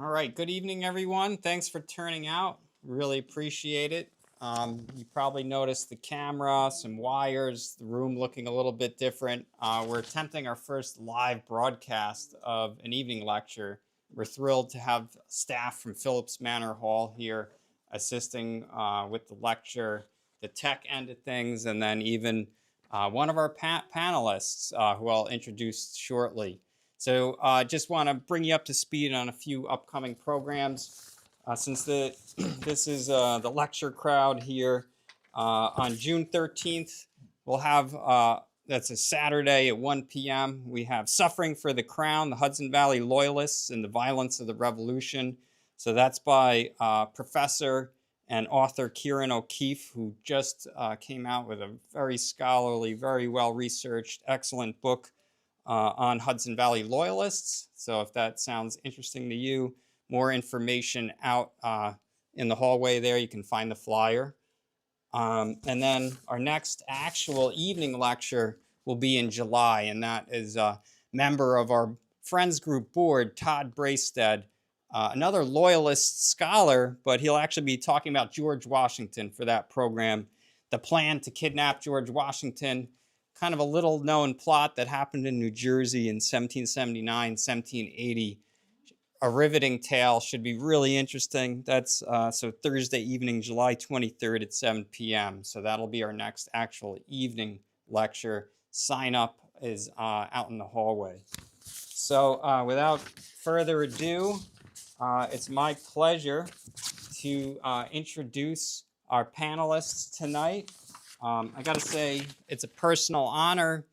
All right, good evening, everyone. Thanks for turning out. Really appreciate it. You probably noticed the camera, some wires, the room looking a little bit different. We're attempting our first live broadcast of an evening lecture. We're thrilled to have staff from Philipse Manor Hall here assisting with the lecture, the tech end of things, and then even one of our panelists who I'll introduce shortly. So I just want to bring you up to speed on a few upcoming programs. Since this is the lecture crowd here, on June 13th, we'll have, that's a Saturday at 1 p.m., we have Suffering for the Crown, the Hudson Valley Loyalists and the Violence of the Revolution. So that's by Professor and author Kieran O'Keefe, who just came out with a very scholarly, very well-researched, excellent book on Hudson Valley Loyalists. So if that sounds interesting to you, more information out in the hallway there. You can find the flyer. And then our next actual evening lecture will be in July, and that is a member of our Friends Group board, Todd Braystead, another Loyalist scholar, but he'll actually be talking about George Washington for that program. The plan to kidnap George Washington, kind of a little known plot that happened in New Jersey in 1779, 1780. A riveting tale, should be really interesting. That's so Thursday evening, July 23rd at 7 p.m. So that'll be our next actual evening lecture. Sign up is out in the hallway. So without further ado, it's my pleasure to introduce our panelists tonight. I got to say, it's a personal honor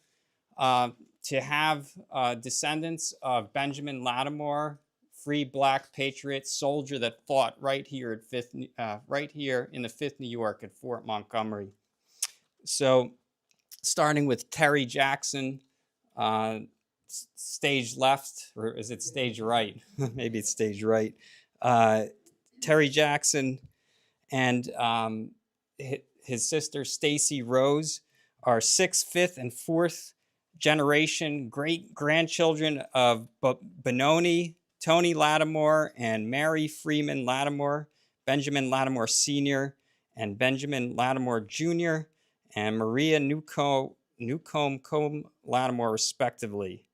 to have descendants of Benjamin Lattimore, free Black patriot soldier that fought right here at right here in the 5th New York at Fort Montgomery. So, starting with Terry Jackson, stage left, or is it stage right? Maybe it's stage right. Terry Jackson and his sister Stacey Rose are 6th, 5th, and 4th generation great-grandchildren of Benoni, Tony Lattimore, and Mary Freeman Lattimore, Benjamin Lattimore Sr., and Benjamin Lattimore Jr., and Maria Newcomb Lattimore, respectively.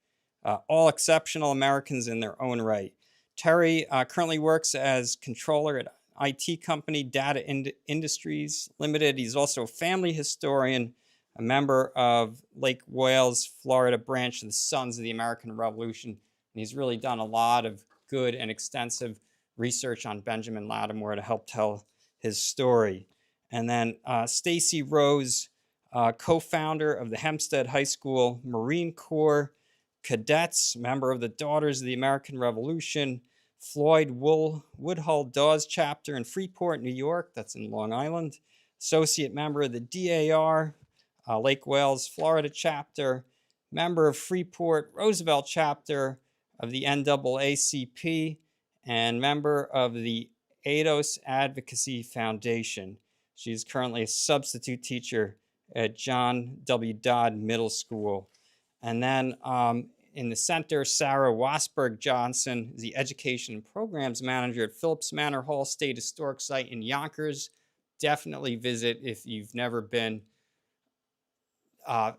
All exceptional Americans in their own right. Terry currently works as controller at IT company Data Industries Limited. He's also a family historian, a member of Lake Wales, Florida branch of the Sons of the American Revolution. And he's really done a lot of good and extensive research on Benjamin Lattimore to help tell his story. And then Stacey Rose, co-founder of the Hempstead High School Marine Corps Cadets, member of the Daughters of the American Revolution, Floyd Woodhull Dawes chapter in Freeport, New York, that's in Long Island, associate member of the DAR, Lake Wales, Florida chapter, member of Freeport Roosevelt chapter of the NAACP, and member of the ADOS Advocacy Foundation. She's currently a substitute teacher at John W. Dodd Middle School. And then in the center, Sarah Wasberg Johnson is the Education and Programs Manager at Philipse Manor Hall State Historic Site in Yonkers. Definitely visit if you've never been.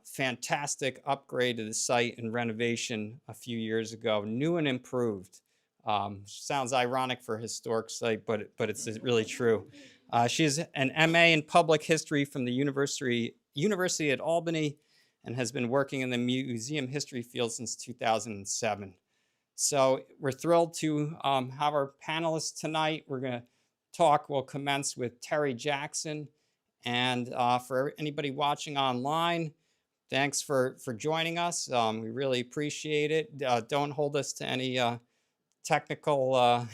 Fantastic upgrade to the site and renovation a few years ago, new and improved. Sounds ironic for a historic site, but it's really true. She has an MA in Public History from the University at Albany and has been working in the museum history field since 2007. So we're thrilled to have our panelists tonight. We'll commence with Terry Jackson. And for anybody watching online, thanks for joining us. We really appreciate it. Don't hold us to any technical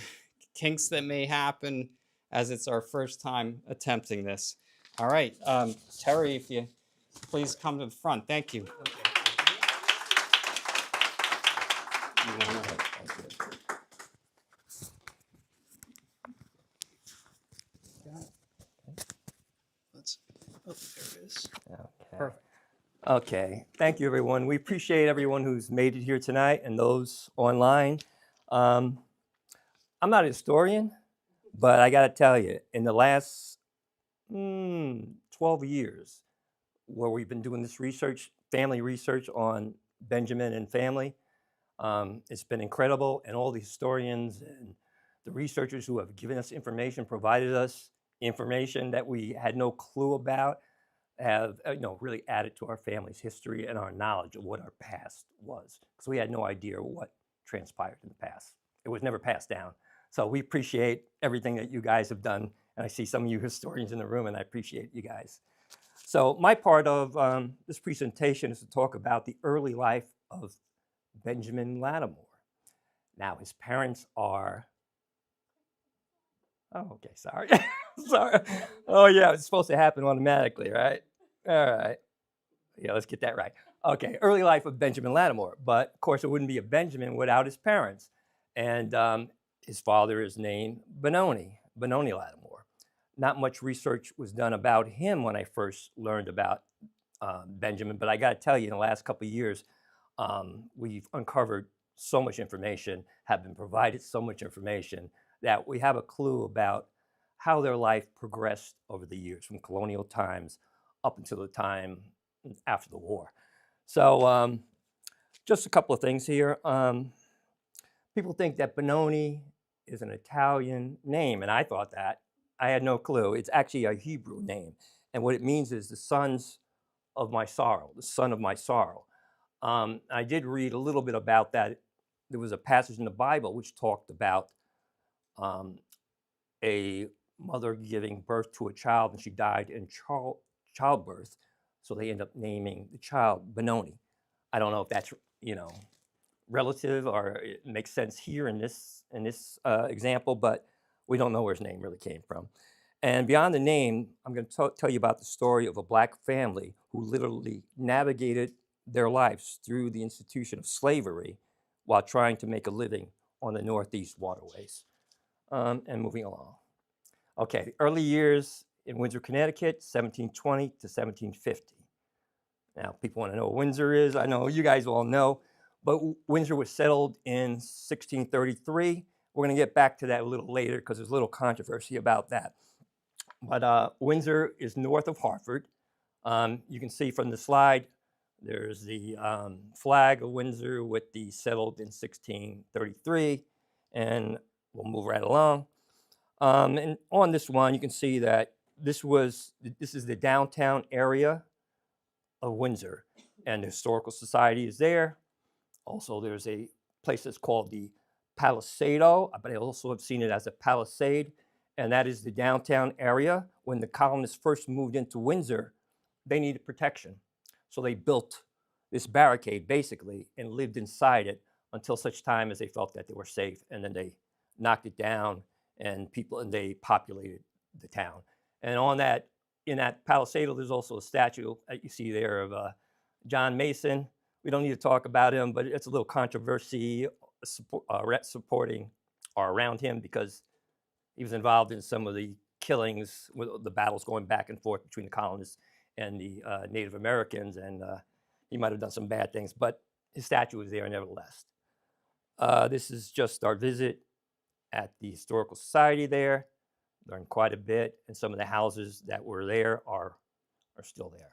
kinks that may happen, as it's our first time attempting this. All right, Terry, if you please come to the front. Thank you. There it is. Okay. Perfect. Okay. Thank you, everyone. We appreciate everyone who's made it here tonight and those online. I'm not a historian, but I got to tell you, in the last 12 years, where we've been doing this research, family research on Benjamin and family, it's been incredible. And all the historians and the researchers who have given us information, provided us information that we had no clue about, have really added to our family's history and our knowledge of what our past was, because we had no idea what transpired in the past. It was never passed down. So we appreciate everything that you guys have done, and I see some of you historians in the room, and I appreciate you guys. So my part of this presentation is to talk about the early life of Benjamin Lattimore. Now, his parents are, oh, okay, sorry. Sorry. Oh, yeah, it's supposed to happen automatically, right? All right. Yeah, let's get that right. Okay, early life of Benjamin Lattimore. But, of course, it wouldn't be a Benjamin without his parents. And his father is named Benoni Lattimore. Not much research was done about him when I first learned about Benjamin, but I got to tell you, in the last couple of years, we've uncovered so much information, have been provided so much information, that we have a clue about how their life progressed over the years, from colonial times up until the time after the war. So just a couple of things here. People think that Benoni is an Italian name, and I thought that. I had no clue. It's actually a Hebrew name, and what it means is the sons of my sorrow, the son of my sorrow. I did read a little bit about that. There was a passage in the Bible which talked about a mother giving birth to a child, and she died in childbirth, so they end up naming the child Benoni. I don't know if that's relative or it makes sense here in this example, but we don't know where his name really came from. And beyond the name, I'm going to tell you about the story of a Black family who literally navigated their lives through the institution of slavery while trying to make a living on the Northeast waterways. And moving along. Okay, early years in Windsor, Connecticut, 1720 to 1750. Now, people want to know what Windsor is. I know you guys all know, but Windsor was settled in 1633. We're going to get back to that a little later because there's a little controversy about that. But Windsor is north of Hartford. You can see from the slide, there's the flag of Windsor with the settled in 1633, and we'll move right along. And on this one, you can see that this is the downtown area of Windsor, and the Historical Society is there. Also, there's a place that's called the Palisado, but I also have seen it as a Palisade, and that is the downtown area. When the colonists first moved into Windsor, they needed protection. So they built this barricade, basically, and lived inside it until such time as they felt that they were safe, and then they knocked it down, and they populated the town. And in that Palisado, there's also a statue that you see there of John Mason. We don't need to talk about him, but it's a little controversy supporting or around him because he was involved in some of the killings, with the battles going back and forth between the colonists and the Native Americans, and he might have done some bad things, but his statue is there nevertheless. This is just our visit at the Historical Society there. Learned quite a bit, and some of the houses that were there are still there.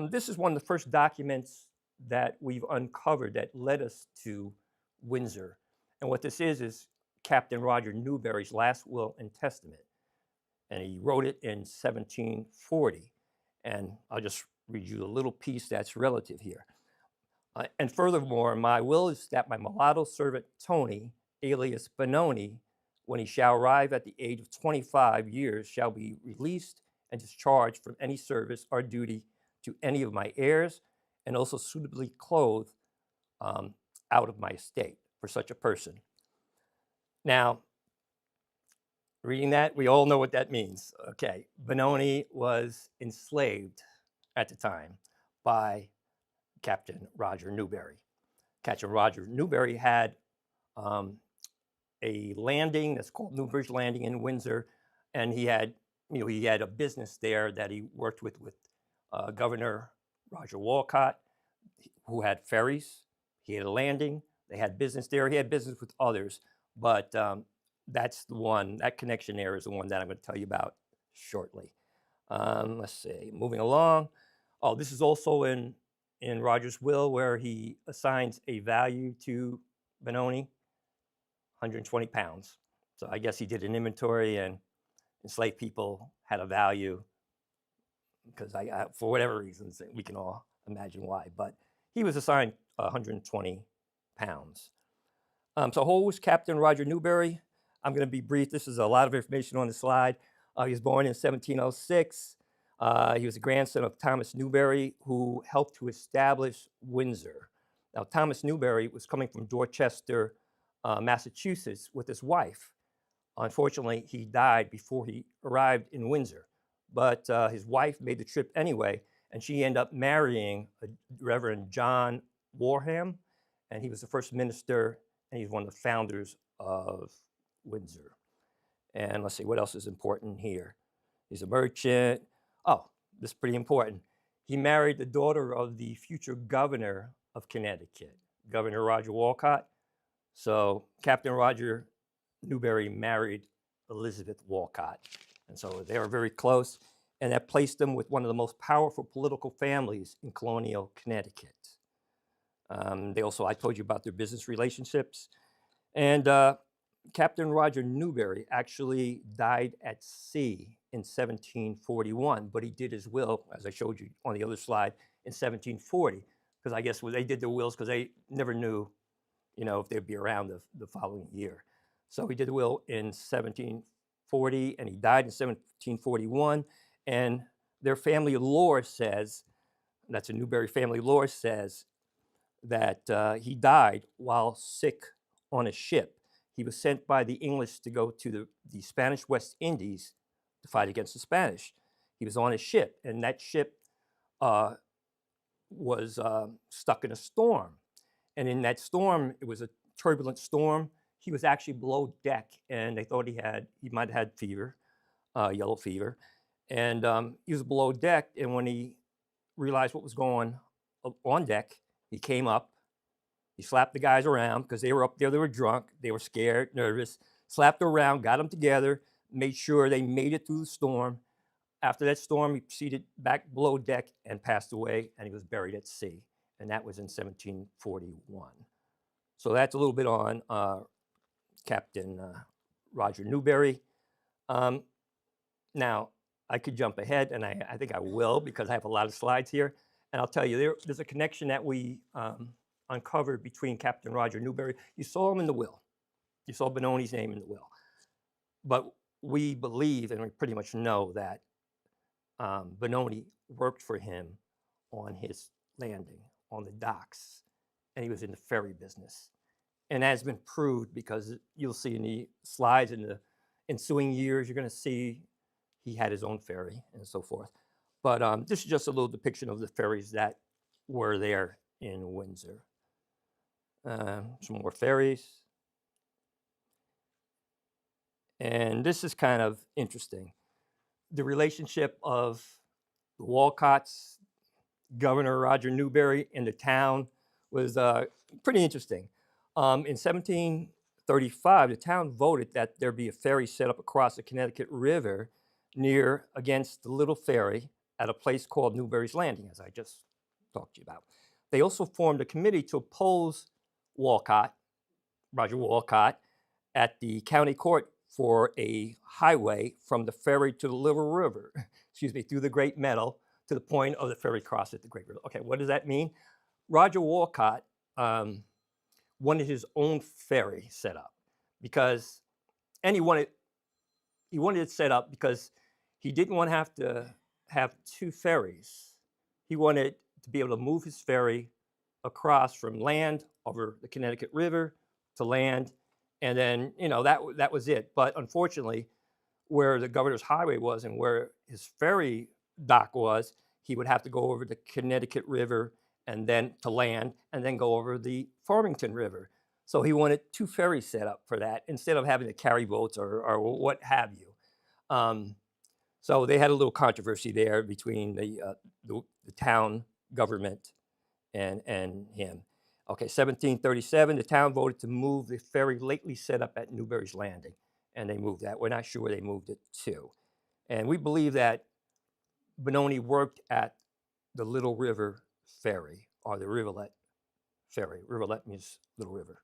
This is one of the first documents that we've uncovered that led us to Windsor. And what this is Captain Roger Newberry's last will and testament. And he wrote it in 1740. And I'll just read you a little piece that's relative here. And furthermore, my will is that my mulatto servant Tony, alias Benoni, when he shall arrive at the age of 25 years, shall be released and discharged from any service or duty to any of my heirs, and also suitably clothed out of my estate for such a person. Now, reading that, we all know what that means. Okay, Benoni was enslaved at the time by Captain Roger Newberry. Captain Roger Newberry had a landing that's called Newbridge Landing in Windsor, and he had a business there that he worked with Governor Roger Walcott, who had ferries. He had a landing. They had business there. He had business with others, But that's the one, that connection there is the one that I'm going to tell you about shortly. Let's see, moving along. Oh, this is also in Roger's will, where he assigns a value to Benoni, 120 pounds. So I guess he did an inventory, and enslaved people had a value, because for whatever reasons, we can all imagine why, but he was assigned 120 pounds. So who was Captain Roger Newberry? I'm going to be brief. This is a lot of information on the slide. He was born in 1706. He was a grandson of Thomas Newberry, who helped to establish Windsor. Now, Thomas Newberry was coming from Dorchester, Massachusetts, with his wife. Unfortunately, he died before he arrived in Windsor, but his wife made the trip anyway, and she ended up marrying Reverend John Warham, and he was the first minister, and he's one of the founders of Windsor. And let's see, what else is important here? He's a merchant. Oh, this is pretty important. He married the daughter of the future governor of Connecticut, Governor Roger Walcott. So Captain Roger Newberry married Elizabeth Walcott. And so they were very close, and that placed them with one of the most powerful political families in colonial Connecticut. They also, I told you about their business relationships. And Captain Roger Newberry actually died at sea in 1741, but he did his will, as I showed you on the other slide, in 1740, because I guess they did their wills because they never knew, if they'd be around the following year. So he did the will in 1740, and he died in 1741, and their family lore says, that's a Newberry family lore says, that he died while sick on a ship. He was sent by the English to go to the Spanish West Indies to fight against the Spanish. He was on a ship, and that ship was stuck in a storm. And in that storm, it was a turbulent storm. He was actually below deck, and they thought he might have had fever, yellow fever. And he was below deck, and when he realized what was going on deck, he came up. He slapped the guys around because they were up there, they were drunk, they were scared, nervous, slapped around, got them together, made sure they made it through the storm. After that storm, he proceeded back below deck and passed away, and he was buried at sea. And that was in 1741. So that's a little bit on Captain Roger Newberry. Now, I could jump ahead, and I think I will because I have a lot of slides here. And I'll tell you, there's a connection that we uncovered between Captain Roger Newberry. You saw him in the will. You saw Benoni's name in the will. But we believe, and we pretty much know, that Benoni worked for him on his landing, on the docks, and he was in the ferry business. And that has been proved because you'll see in the slides in the ensuing years, you're going to see he had his own ferry and so forth. But this is just a little depiction of the ferries that were there in Windsor. Some more ferries. And this is kind of interesting. The relationship of the Walcotts, Governor Roger Newberry, and the town was pretty interesting. In 1735, the town voted that there be a ferry set up across the Connecticut River against the little ferry at a place called Newberry's Landing, as I just talked to you about. They also formed a committee to oppose Roger Walcott, at the county court for a highway from the ferry to the Little River, through the Great Meadow to the point of the ferry cross at the Great River. Okay, what does that mean? Roger Walcott wanted his own ferry set up and he wanted it set up because he didn't want to have two ferries. He wanted to be able to move his ferry across from land over the Connecticut River to land, and then that was it. But unfortunately, where the governor's highway was and where his ferry dock was, he would have to go over the Connecticut River and then to land, and then go over the Farmington River. So he wanted two ferries set up for that instead of having to carry boats or what have you. So they had a little controversy there between the town government and him. Okay, 1737, the town voted to move the ferry lately set up at Newberry's Landing, and they moved that. We're not sure where they moved it to. And we believe that Benoni worked at the Little River Ferry, or the Rivulet Ferry. Rivulet means Little River.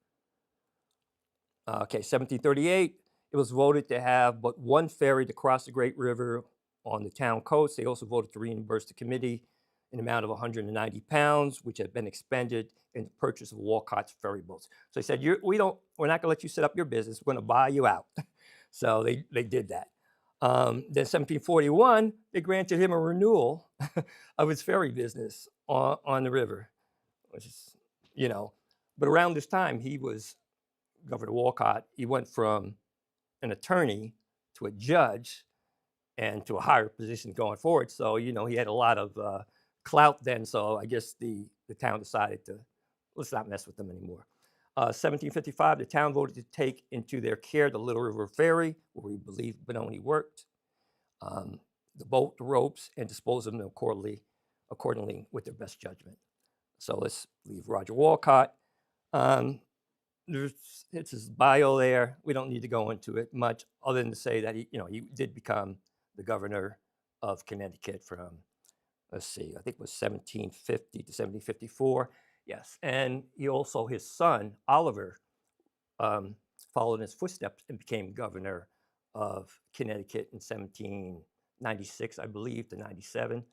Okay, 1738, it was voted to have but one ferry to cross the Great River on the town coast. They also voted to reimburse the committee an amount of 190 pounds, which had been expended in the purchase of Walcott's ferry boats. So they said, we're not going to let you set up your business. We're going to buy you out. So they did that. Then 1741, they granted him a renewal of his ferry business on the river, which is, you know, but around this time, he was Governor Walcott. He went from an attorney to a judge and to a higher position going forward. So, you know, he had a lot of clout then. So I guess the town decided to, let's not mess with them anymore. 1755, the town voted to take into their care the Little River Ferry, where we believe Benoni worked, the boat, the ropes, and dispose of them accordingly with their best judgment. So let's leave Roger Walcott. It's his bio there. We don't need to go into it much, other than to say that he did become the governor of Connecticut from, let's see, I think it was 1750 to 1754. Yes, and he also, his son, Oliver, followed in his footsteps and became governor of Connecticut in 1796, I believe, to 97.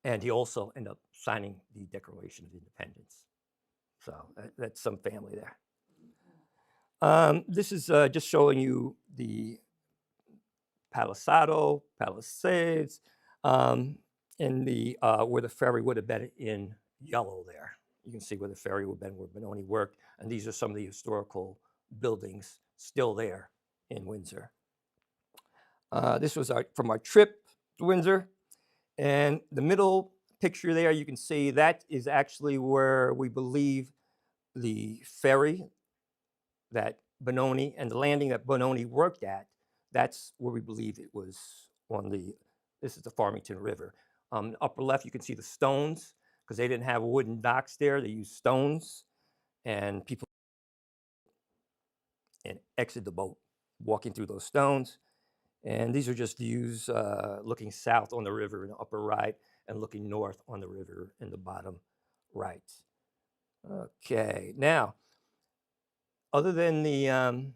And he also ended up signing the Declaration of Independence. So that's some family there. This is just showing you the Palisades, and where the ferry would have been in yellow there. You can see where the ferry would have been, where Benoni worked, and these are some of the historical buildings still there in Windsor. This was from our trip to Windsor, and the middle picture there, you can see that is actually where we believe the ferry that Benoni and the landing that Benoni worked at, that's where we believe it was on this is the Farmington River. Upper left, you can see the stones, because they didn't have wooden docks there. They used stones, and people and exit the boat walking through those stones. And these are just views looking south on the river in the upper right and looking north on the river in the bottom right. Okay, now, other than the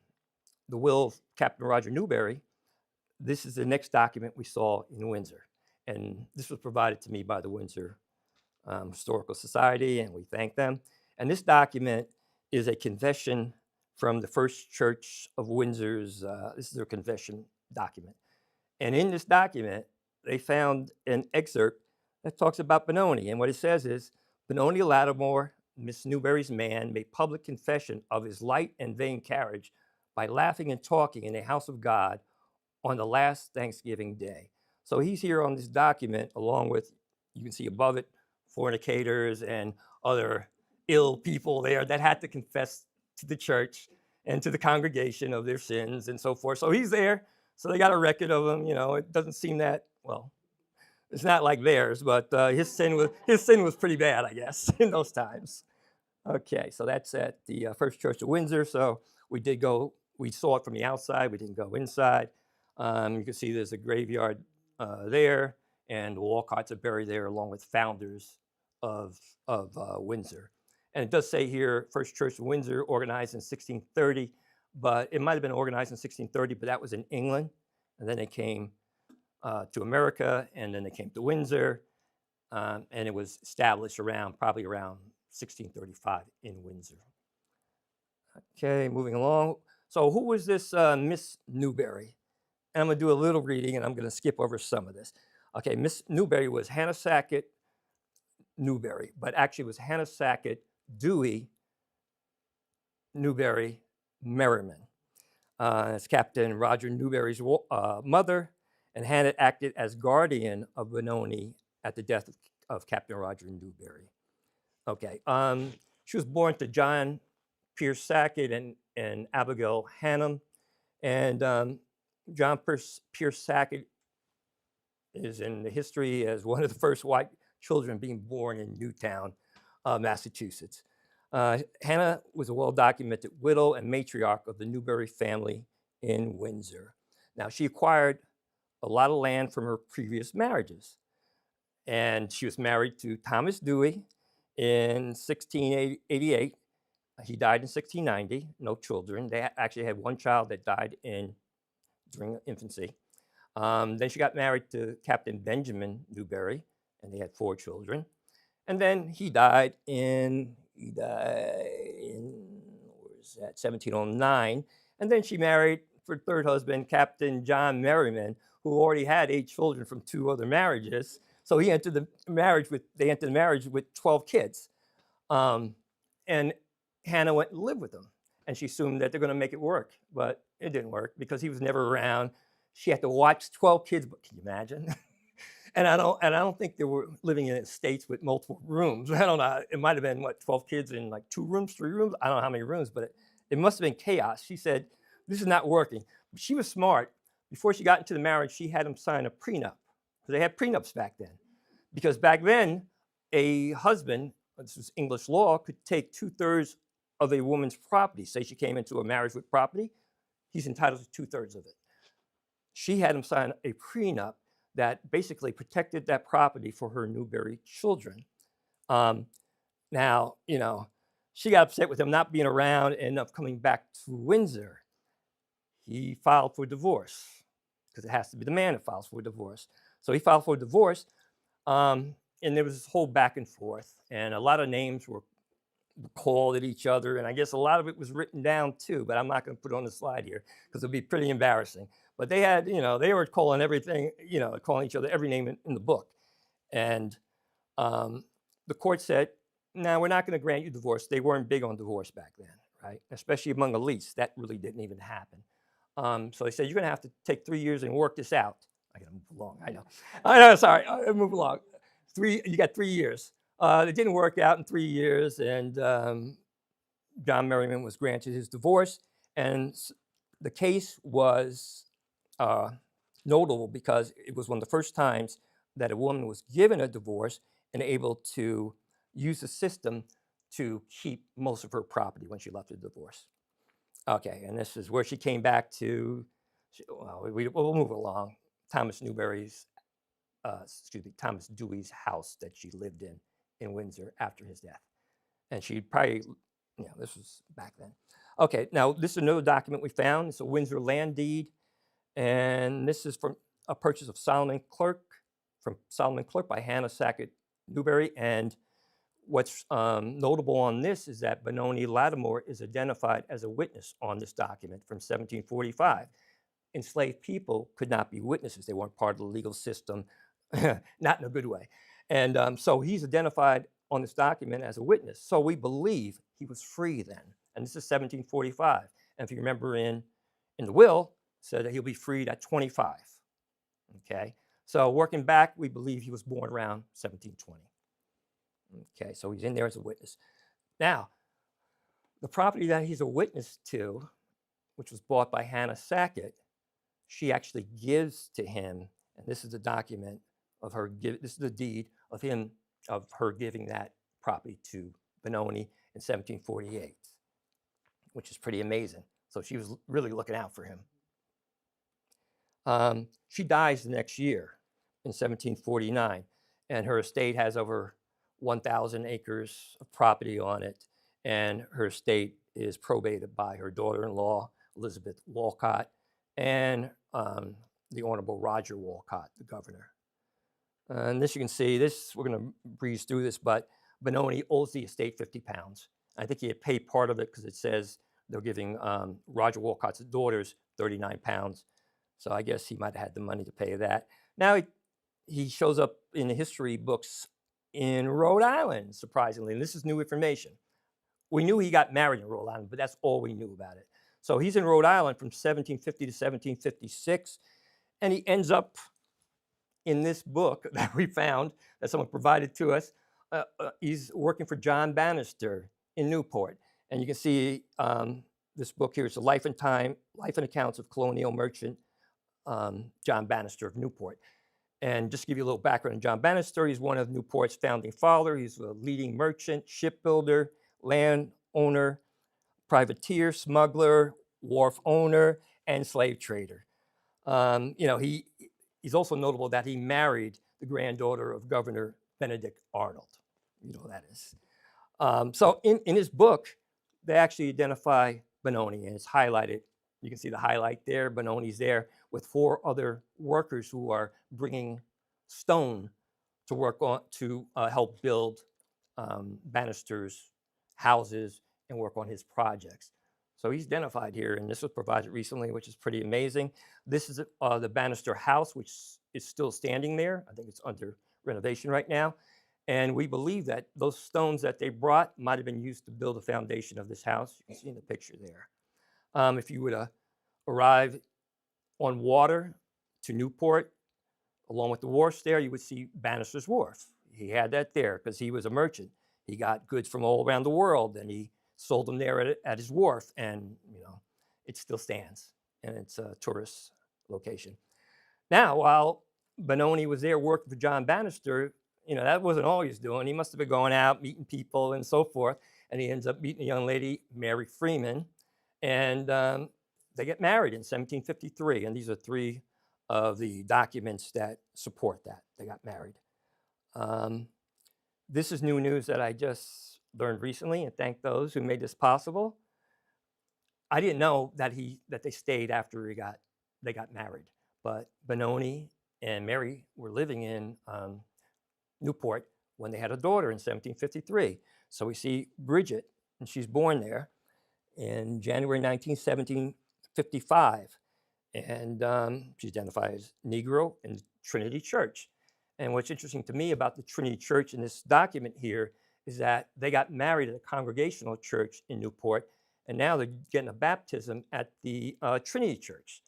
will of Captain Roger Newberry, this is the next document we saw in Windsor. And this was provided to me by the Windsor Historical Society, and we thank them. And this document is a confession from the First Church of Windsor's, this is their confession document. And in this document, they found an excerpt that talks about Benoni. And what it says is, Benoni Lattimore, Miss Newberry's man, made public confession of his light and vain carriage by laughing and talking in the house of God on the last Thanksgiving day. So he's here on this document, along with, you can see above it, fornicators and other ill people there that had to confess to the church and to the congregation of their sins and so forth. So he's there. So they got a record of him. You know, it doesn't seem that, well, it's not like theirs, but his sin was pretty bad, I guess, in those times. Okay, so that's at the First Church of Windsor. So we saw it from the outside. We didn't go inside. You can see there's a graveyard there, and the Walcotts are buried there along with founders of Windsor. And it does say here, First Church of Windsor, organized in 1630, but it might have been organized in 1630, but that was in England. And then they came to America, and then they came to Windsor, and it was established probably around 1635 in Windsor. Okay, moving along. So who was this Miss Newberry? And I'm going to do a little reading, and I'm going to skip over some of this. Okay, Miss Newberry was Hannah Sackett Newberry, but actually it was Hannah Sackett Dewey Newberry Merriman. It's Captain Roger Newberry's mother, and Hannah acted as guardian of Benoni at the death of Captain Roger Newberry. Okay, she was born to John Pierce Sackett and Abigail Hannum, and John Pierce Sackett is in the history as one of the first white children being born in Newtown, Massachusetts. Hannah was a well-documented widow and matriarch of the Newberry family in Windsor. Now, she acquired a lot of land from her previous marriages, and she was married to Thomas Dewey in 1688. He died in 1690, no children. They actually had one child that died during infancy. Then she got married to Captain Benjamin Newberry, and they had 4 children. And then he died in what was that, 1709. And then she married for third husband, Captain John Merriman, who already had 8 children from 2 other marriages. So they entered the marriage with 12 kids. And Hannah went and lived with them. And she assumed that they're going to make it work, but it didn't work because he was never around. She had to watch 12 kids, but can you imagine? And I don't think they were living in estates with multiple rooms. I don't know. It might have been 12 kids in like 2 rooms, 3 rooms. I don't know how many rooms, but it must have been chaos. She said, this is not working. But she was smart. Before she got into the marriage, she had him sign a prenup. Because they had prenups back then. Because back then, a husband, this was English law, could take 2/3 of a woman's property. Say she came into a marriage with property, he's entitled to 2/3 of it. She had him sign a prenup that basically protected that property for her Newberry children. Now, she got upset with him not being around and ended up coming back to Windsor. He filed for divorce because it has to be the man that files for divorce. So he filed for divorce, and there was this whole back and forth, and a lot of names were called at each other, and I guess a lot of it was written down too, but I'm not going to put it on the slide here because it'll be pretty embarrassing. But they had, they were calling everything, calling each other every name in the book. And the court said, no, we're not going to grant you divorce. They weren't big on divorce back then, right? Especially among elites. That really didn't even happen. So they said, you're going to have to take 3 years and work this out. I got to move along, I know, sorry, I'll move along. You got 3 years. It didn't work out in 3 years, and John Merriman was granted his divorce. And the case was notable because it was one of the first times that a woman was given a divorce and able to use the system to keep most of her property when she left the divorce. Okay, and this is where she came back to, we'll move along, Thomas Dewey's house that she lived in Windsor after his death. And she probably, this was back then. Okay, now this is another document we found. It's a Windsor land deed. And this is from a purchase of Solomon Clerk by Hannah Sackett Newberry. And what's notable on this is that Benoni Lattimore is identified as a witness on this document from 1745. Enslaved people could not be witnesses. They weren't part of the legal system, not in a good way. And so he's identified on this document as a witness. So we believe he was free then. And this is 1745. And if you remember in the will, said that he'll be freed at 25. Okay, so working back, we believe he was born around 1720. Okay, so he's in there as a witness. Now, the property that he's a witness to, which was bought by Hannah Sackett, she actually gives to him, and this is the document of her, this is the deed of her giving that property to Benoni in 1748, which is pretty amazing. So she was really looking out for him. She dies the next year in 1749, and her estate has over 1,000 acres of property on it, and her estate is probated by her daughter-in-law, Elizabeth Walcott, and the Honorable Roger Walcott, the governor. And this you can see, we're going to breeze through this, but Benoni owes the estate 50 pounds. I think he had paid part of it because it says they're giving Roger Walcott's daughters 39 pounds. So I guess he might have had the money to pay that. Now he shows up in the history books in Rhode Island, surprisingly, and this is new information. We knew he got married in Rhode Island, but that's all we knew about it. So he's in Rhode Island from 1750 to 1756, and he ends up in this book that we found, that someone provided to us. He's working for John Bannister in Newport. And you can see this book here is the Life and Accounts of Colonial Merchant John Bannister of Newport. And just to give you a little background on John Bannister, he's one of Newport's founding fathers. He's a leading merchant, shipbuilder, landowner, privateer, smuggler, wharf owner, and slave trader. He's also notable that he married the granddaughter of Governor Benedict Arnold. You know who that is. So in his book, they actually identify Benoni, and it's highlighted. You can see the highlight there. Benoni's there with 4 other workers who are bringing stone to work on to help build Bannister's houses and work on his projects. So he's identified here, and this was provided recently, which is pretty amazing. This is the Bannister house, which is still standing there. I think it's under renovation right now. And we believe that those stones that they brought might have been used to build the foundation of this house. You can see in the picture there. If you were to arrive on water to Newport, along with the wharfs there, you would see Bannister's Wharf. He had that there because he was a merchant. He got goods from all around the world, and he sold them there at his wharf, and it still stands, and it's a tourist location. Now, while Benoni was there working for John Bannister, that wasn't all he was doing. He must have been going out, meeting people and so forth, and he ends up meeting a young lady, Mary Freeman, and they get married in 1753, and these are 3 of the documents that support that. They got married. This is new news that I just learned recently, and thank those who made this possible. I didn't know that they stayed after they got married, but Benoni and Mary were living in Newport when they had a daughter in 1753. So we see Bridget, and she's born there in January 1755, and she's identified as Negro in Trinity Church. And what's interesting to me about the Trinity Church in this document here is that they got married at a Congregational church in Newport, and now they're getting a baptism at the Trinity Church.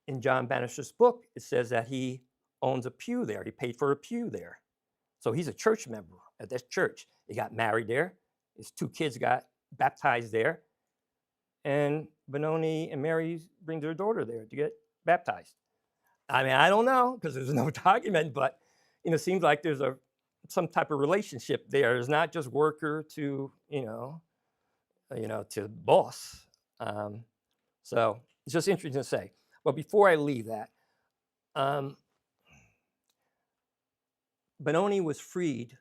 In John Bannister's book, it says that he owns a pew there. He paid for a pew there. So he's a church member at this church. He got married there. His 2 kids got baptized there. And Benoni and Mary bring their daughter there to get baptized. I mean, I don't know because there's no document, but it seems like there's some type of relationship there. It's not just worker to to boss. So it's just interesting to say. But before I leave that, Benoni was freed,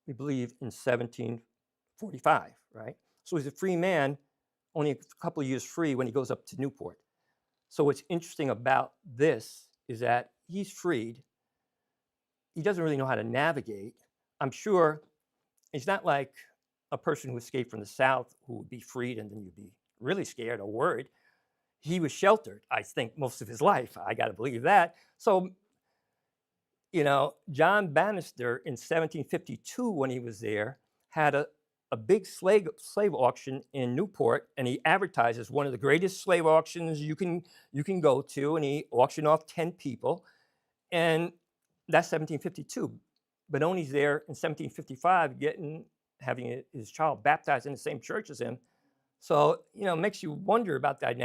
we believe, in 1745, right? So he's a free man, only a couple of years free when he goes up to Newport. So what's interesting about this is that he's freed. He doesn't really know how to navigate. I'm sure it's not like a person who escaped from the South who would be freed and then you'd be really scared or worried. He was sheltered, I think, most of his life. I got to believe that. So, John Bannister in 1752, when he was there, had a big slave auction in Newport, and he advertised as one of the greatest slave auctions you can go to, and he auctioned off 10 people, and that's 1752. Benoni's there in 1755 having his child baptized in the same church as him. So, it makes you wonder about that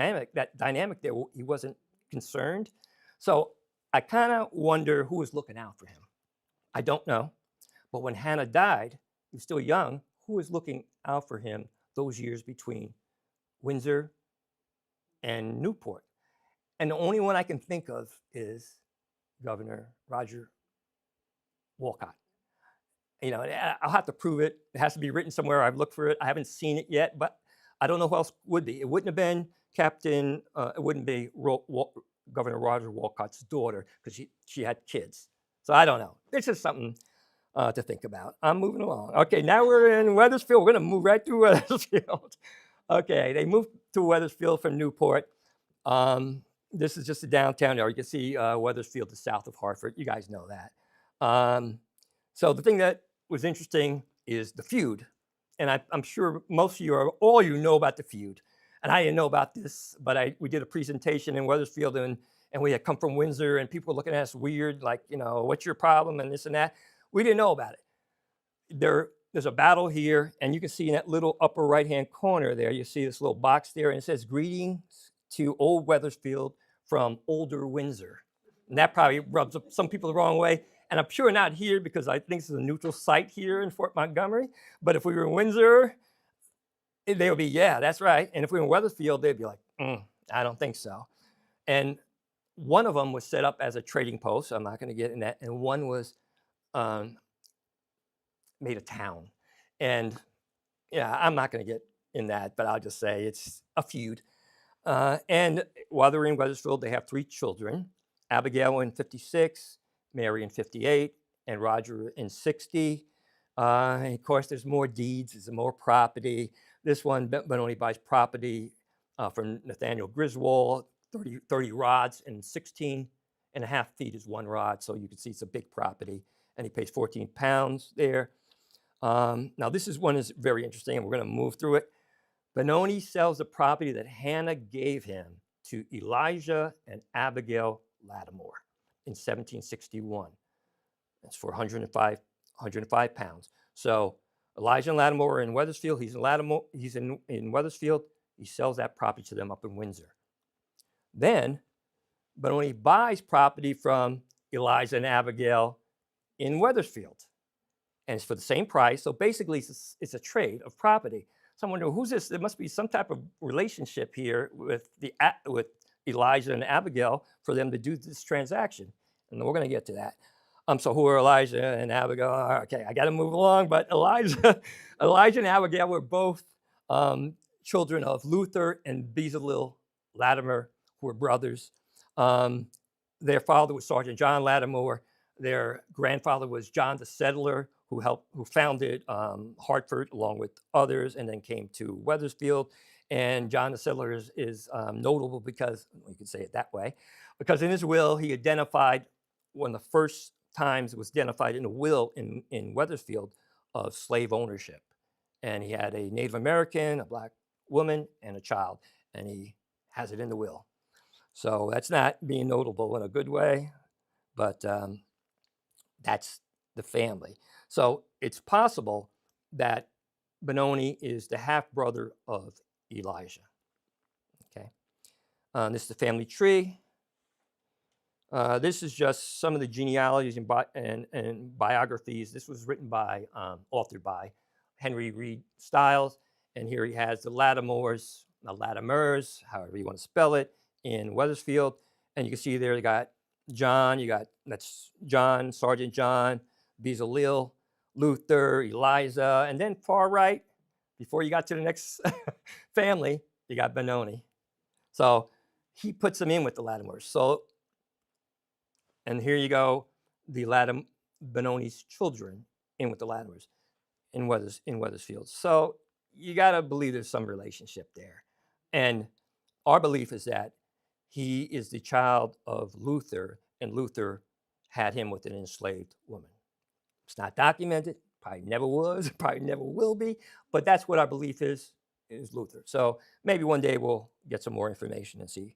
dynamic there. He wasn't concerned. So I kind of wonder who was looking out for him. I don't know. But when Hannah died, he was still young, who was looking out for him those years between Windsor and Newport? And the only one I can think of is Governor Roger Wolcott. I'll have to prove it. It has to be written somewhere. I've looked for it. I haven't seen it yet, but I don't know who else would be. It wouldn't have been it wouldn't be Governor Roger Wolcott's daughter because she had kids. So I don't know. It's just something to think about. I'm moving along. Okay, now we're in Wethersfield. We're going to move right through Wethersfield. Okay, they moved to Wethersfield from Newport. This is just the downtown area. You can see Wethersfield is south of Hartford. You guys know that. So the thing that was interesting is the feud. And I'm sure most of you or all you know about the feud. And I didn't know about this, but we did a presentation in Wethersfield, and we had come from Windsor, and people were looking at us weird, like, what's your problem and this and that. We didn't know about it. There's a battle here, and you can see in that little upper right-hand corner there, you see this little box there, and it says, "Greetings to Old Wethersfield from Older Windsor." And that probably rubs up some people the wrong way. And I'm sure not here because I think this is a neutral site here in Fort Montgomery. But if we were in Windsor, they would be, yeah, that's right. And if we were in Wethersfield, they'd be like, I don't think so. And one of them was set up as a trading post. So I'm not going to get in that. And one was made a town. And yeah, I'm not going to get in that, but I'll just say it's a feud. And while they're in Wethersfield, they have 3 children, Abigail in 56, Mary in 58, and Roger in 60. And of course, there's more deeds, there's more property. This one, Benoni buys property from Nathaniel Griswold, 30 rods and 16.5 feet is 1 rod. So you can see it's a big property. And he pays 14 pounds there. Now, this one is very interesting, and we're going to move through it. Benoni sells the property that Hannah gave him to Elijah and Abigail Lattimore in 1761. That's for 105 pounds. So Elijah and Lattimore are in Wethersfield. He's in Wethersfield. He sells that property to them up in Windsor. Then Benoni buys property from Elijah and Abigail in Wethersfield. And it's for the same price. So basically, it's a trade of property. So I'm wondering, who's this? There must be some type of relationship here with Elijah and Abigail for them to do this transaction. And we're going to get to that. So who are Elijah and Abigail? Okay, I got to move along. But Elijah and Abigail were both children of Luther and Bezalel Lattimore, who were brothers. Their father was Sergeant John Lattimore. Their grandfather was John the Settler, who founded Hartford along with others, and then came to Wethersfield. And John the Settler is notable because, you could say it that way, because in his will, he identified one of the first times it was identified in a will in Wethersfield of slave ownership. And he had a Native American, a black woman, and a child, and he has it in the will. So that's not being notable in a good way, but that's the family. So it's possible that Benoni is the half-brother of Elijah. Okay, this is the family tree. This is just some of the genealogies and biographies. This was written by, authored by Henry Reed Stiles. And here he has the Lattimores, however you want to spell it, in Wethersfield. And you can see there, you got John, that's John, Sergeant John, Bezalel, Luther, Eliza, and then far right, before you got to the next family, you got Benoni. So he puts them in with the Lattimores. So, and here you go, Benoni's children in with the Lattimores in Wethersfield. So you got to believe there's some relationship there. And our belief is that he is the child of Luther, and Luther had him with an enslaved woman. It's not documented, probably never was, probably never will be, but that's what our belief is Luther. So maybe one day we'll get some more information and see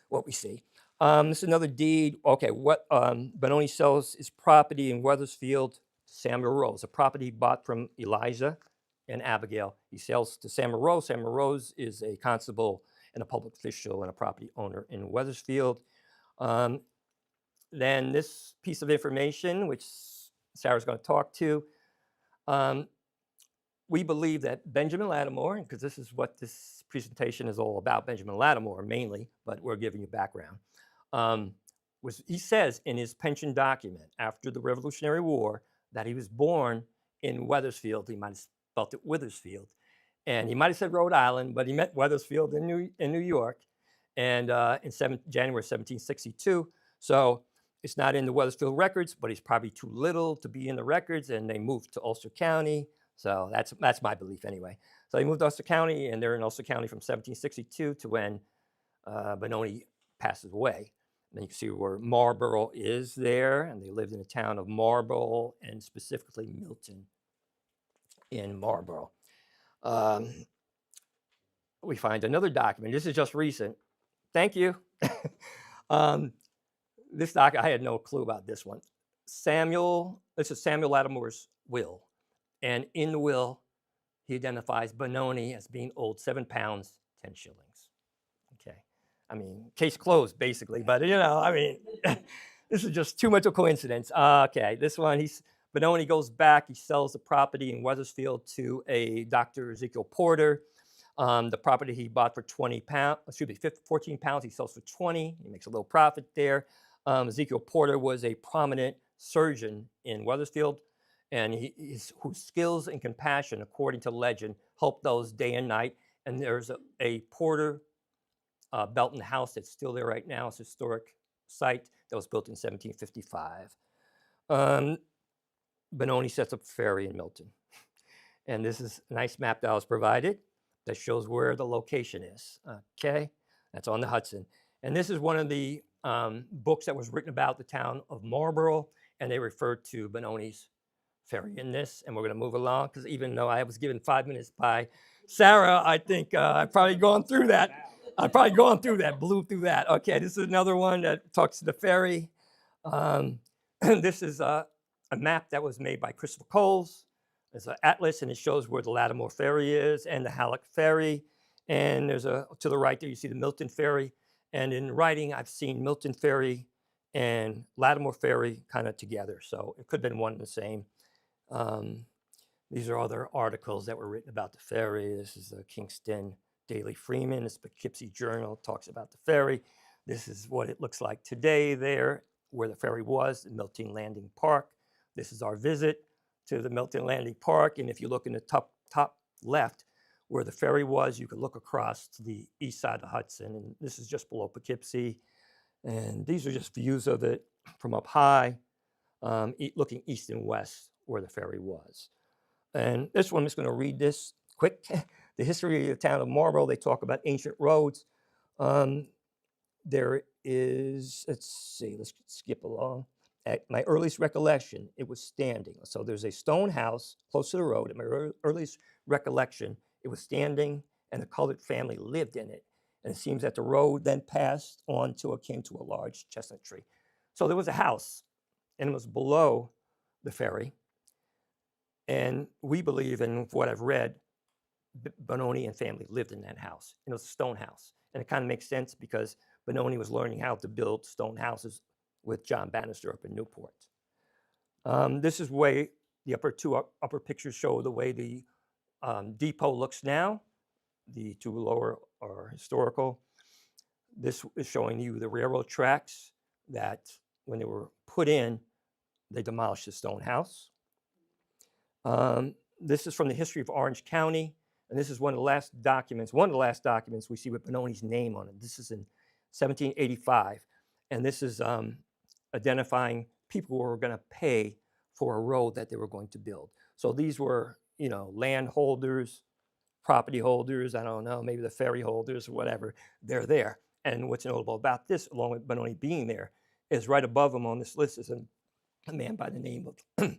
what we see. This is another deed. Okay, what Benoni sells his property in Wethersfield to Samuel Rose, a property he bought from Elijah and Abigail. He sells to Samuel Rose. Samuel Rose is a constable and a public official and a property owner in Wethersfield. Then this piece of information, which Sarah's going to talk to, we believe that Benjamin Lattimore, because this is what this presentation is all about, Benjamin Lattimore mainly, but we're giving you background, he says in his pension document after the Revolutionary War that he was born in Wethersfield. He might have spelled it Withersfield, and he might have said Rhode Island, but he meant Wethersfield in New York, and in January 1762. So it's not in the Wethersfield records, but he's probably too little to be in the records, and they moved to Ulster County. So that's my belief anyway. So they moved to Ulster County, and they're in Ulster County from 1762 to when Benoni passes away. And you can see where Marlborough is there, and they lived in the town of Marlborough, and specifically Milton in Marlborough. We find another document. This is just recent. Thank you. This document, I had no clue about this one. This is Samuel Lattimore's will. And in the will, he identifies Benoni as being owed 7 pounds, 10 shillings. Okay. I mean, case closed, basically. But, you know, I mean, this is just too much of a coincidence. Okay, this one, Benoni goes back. He sells the property in Wethersfield to a Dr. Ezekiel Porter. The property he bought for 20 pounds, 14 pounds, he sells for 20. He makes a little profit there. Ezekiel Porter was a prominent surgeon in Wethersfield, and whose skills and compassion, according to legend, helped those day and night. And there's a Porter Belton house that's still there right now. It's a historic site that was built in 1755. Benoni sets up a ferry in Milton. And this is a nice map that I was provided that shows where the location is. Okay, that's on the Hudson. And this is one of the books that was written about the town of Marlborough, and they referred to Benoni's ferry in this. And we're going to move along, because even though I was given 5 minutes by Sarah, I think I've probably gone through that. Blew through that. Okay, this is another one that talks to the ferry. This is a map that was made by Christopher Coles. There's an atlas, and it shows where the Lattimore ferry is and the Halleck ferry. And there's to the right there, you see the Milton ferry. And in writing, I've seen Milton ferry and Lattimore ferry kind of together. So it could have been one and the same. These are other articles that were written about the ferry. This is the Kingston Daily Freeman. This Poughkeepsie Journal talks about the ferry. This is what it looks like today there, where the ferry was, in Milton Landing Park. This is our visit to the Milton Landing Park. And if you look in the top left, where the ferry was, you could look across to the east side of the Hudson. And this is just below Poughkeepsie. And these are just views of it from up high, looking east and west where the ferry was. And this one, I'm just going to read this quick. The history of the town of Marlborough, they talk about ancient roads. There is, let's skip along. At my earliest recollection, it was standing. So there's a stone house close to the road. At my earliest recollection, it was standing, and a colored family lived in it. And it seems that the road then passed on till it came to a large chestnut tree. So there was a house, and it was below the ferry. And we believe, and what I've read, Benoni and family lived in that house. And it was a stone house. And it kind of makes sense because Benoni was learning how to build stone houses with John Bannister up in Newport. This is way the upper pictures show the way the depot looks now. The two lower are historical. This is showing you the railroad tracks that when they were put in, they demolished the stone house. This is from the history of Orange County. And this is one of the last documents we see with Benoni's name on it. This is in 1785. And this is identifying people who were going to pay for a road that they were going to build. So these were, landholders, property holders, I don't know, maybe the ferry holders or whatever, they're there. And what's notable about this, along with Benoni being there, is right above him on this list is a man by the name of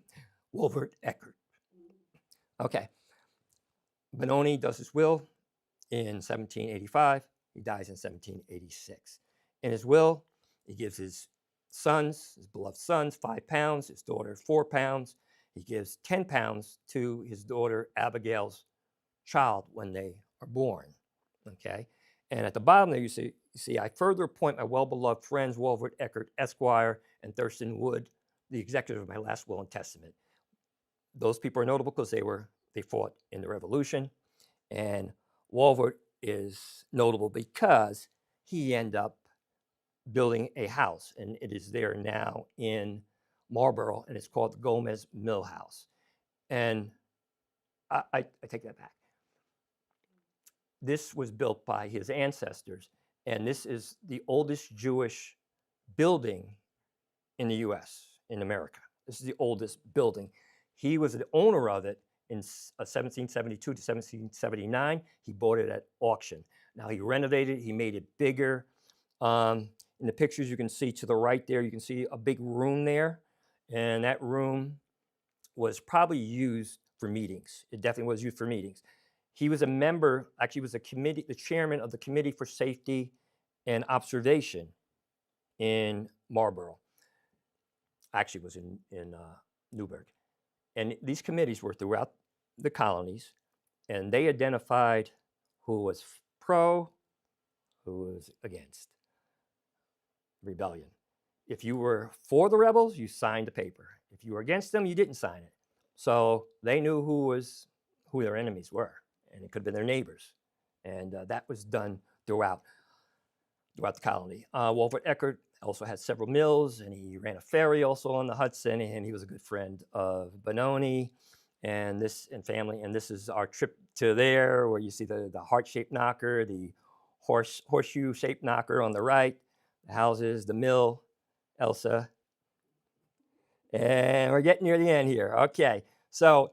Wolfert Eckert. Okay. Benoni does his will in 1785. He dies in 1786. In his will, he gives his beloved sons, 5 pounds, his daughter 4 pounds. He gives 10 pounds to his daughter Abigail's child when they are born. Okay. And at the bottom there, you see, I further appoint my well-beloved friends, Wolfert Eckert, Esquire, and Thurston Wood, the executor of my last will and testament. Those people are notable because they fought in the Revolution. And Wolfert is notable because he ended up building a house, and it is there now in Marlborough, and it's called the Gomez Mill House. And I take that back. This was built by his ancestors, and this is the oldest Jewish building in the U.S., in America. This is the oldest building. He was the owner of it in 1772 to 1779. He bought it at auction. Now he renovated it, he made it bigger. In the pictures you can see to the right there, you can see a big room there. And that room was probably used for meetings. It definitely was used for meetings. He was a member, actually was the chairman of the Committee for Safety and Observation in Marlborough. Actually was in Newburgh. And these committees were throughout the colonies, and they identified who was pro, who was against rebellion. If you were for the rebels, you signed the paper. If you were against them, you didn't sign it. So they knew who their enemies were, and it could have been their neighbors. And that was done throughout the colony. Walter Eckert also had several mills, and he ran a ferry also on the Hudson, and he was a good friend of Benoni and family. And this is our trip to there, where you see the heart-shaped knocker, the horseshoe-shaped knocker on the right, the houses, the mill, Elsa. And we're getting near the end here. Okay, so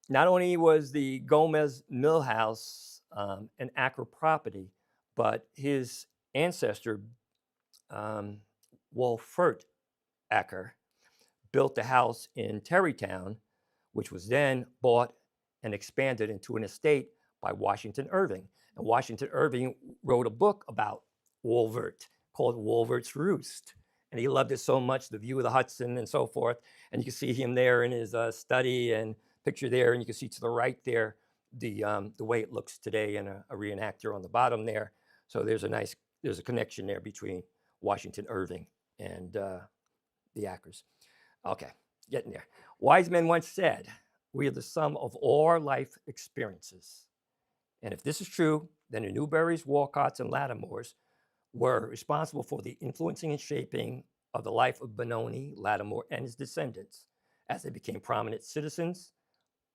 not only was the Gomez Mill House an Acker property, but his ancestor, Wolfert Acker, built the house in Terrytown, which was then bought and expanded into an estate by Washington Irving. And Washington Irving wrote a book about Wolfert called Wolfert's Roost. And he loved it so much, the view of the Hudson and so forth. And you can see him there in his study and picture there. And you can see to the right there, the way it looks today, and a reenactor on the bottom there. So there's a connection there between Washington Irving and the Ackers. Okay, getting there. Wise men once said, we are the sum of all our life experiences. And if this is true, then the Newberrys, Walcotts, and Lattimores were responsible for the influencing and shaping of the life of Benoni, Lattimore, and his descendants as they became prominent citizens,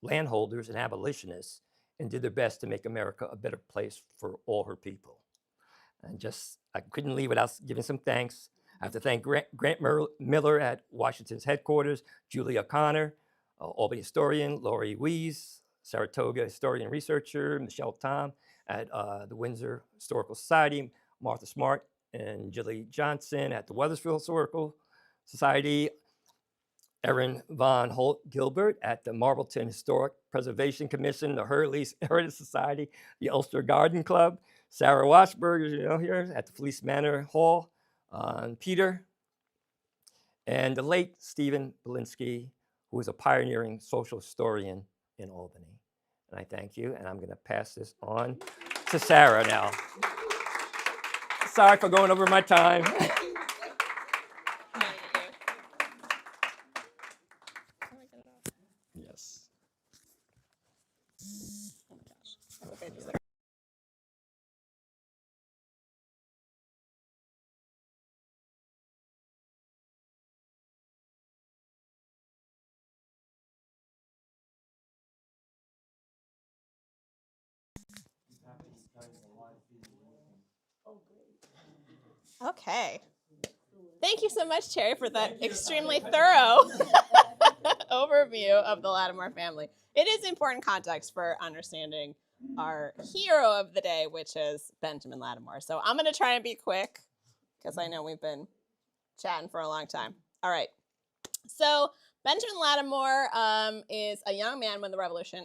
landholders, and abolitionists, and did their best to make America a better place for all her people. And I couldn't leave without giving some thanks. I have to thank Grant Miller at Washington's headquarters, Julie O'Connor, Albany historian, Laurie Weiss, Saratoga historian and researcher, Michelle Tom at the Windsor Historical Society, Martha Smart and Julie Johnson at the Weathersfield Historical Society, Erin Von Holt-Gilbert at the Marbleton Historic Preservation Commission, the Hurley's Heritage Society, the Ulster Garden Club, Sarah Washburg, here at the Philipse Manor Hall, Peter, and the late Stephen Belinsky, who was a pioneering social historian in Albany. And I thank you, and I'm going to pass this on to Sarah now. Sorry for going over my time. Yes. Okay. Thank you so much, Terry, for that extremely thorough overview of the Lattimore family. It is important context for understanding our hero of the day, which is Benjamin Lattimore. So I'm going to try and be quick because I know we've been chatting for a long time. All right. So Benjamin Lattimore is a young man when the revolution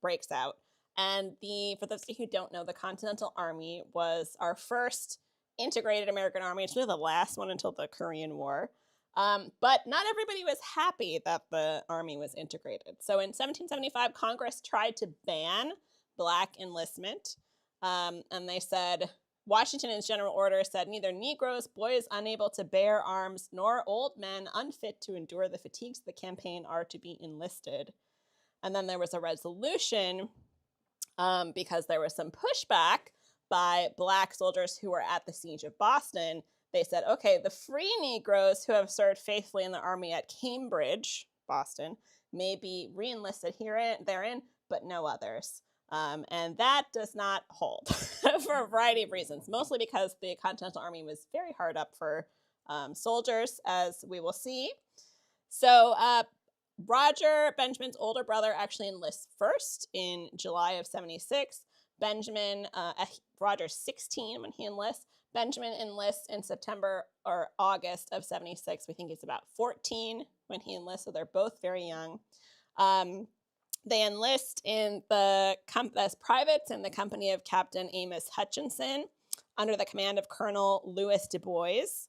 breaks out. And for those of you who don't know, the Continental Army was our first integrated American army. It's really the last one until the Korean War. But not everybody was happy that the army was integrated. So in 1775, Congress tried to ban black enlistment. And they said, Washington in his general order said, neither Negroes, boys unable to bear arms, nor old men unfit to endure the fatigues of the campaign are to be enlisted. And then there was a resolution because there was some pushback by black soldiers who were at the siege of Boston. They said, okay, the free Negroes who have served faithfully in the army at Cambridge, Boston, may be re-enlisted therein, but no others. And that does not hold for a variety of reasons, mostly because the Continental Army was very hard up for soldiers, as we will see. So Roger, Benjamin's older brother, actually enlists first in July of 76. Roger's 16 when he enlists. Benjamin enlists in September or August of 76. We think he's about 14 when he enlists, so they're both very young. They enlist as privates in the company of Captain Amos Hutchinson under the command of Colonel Louis Du Bois.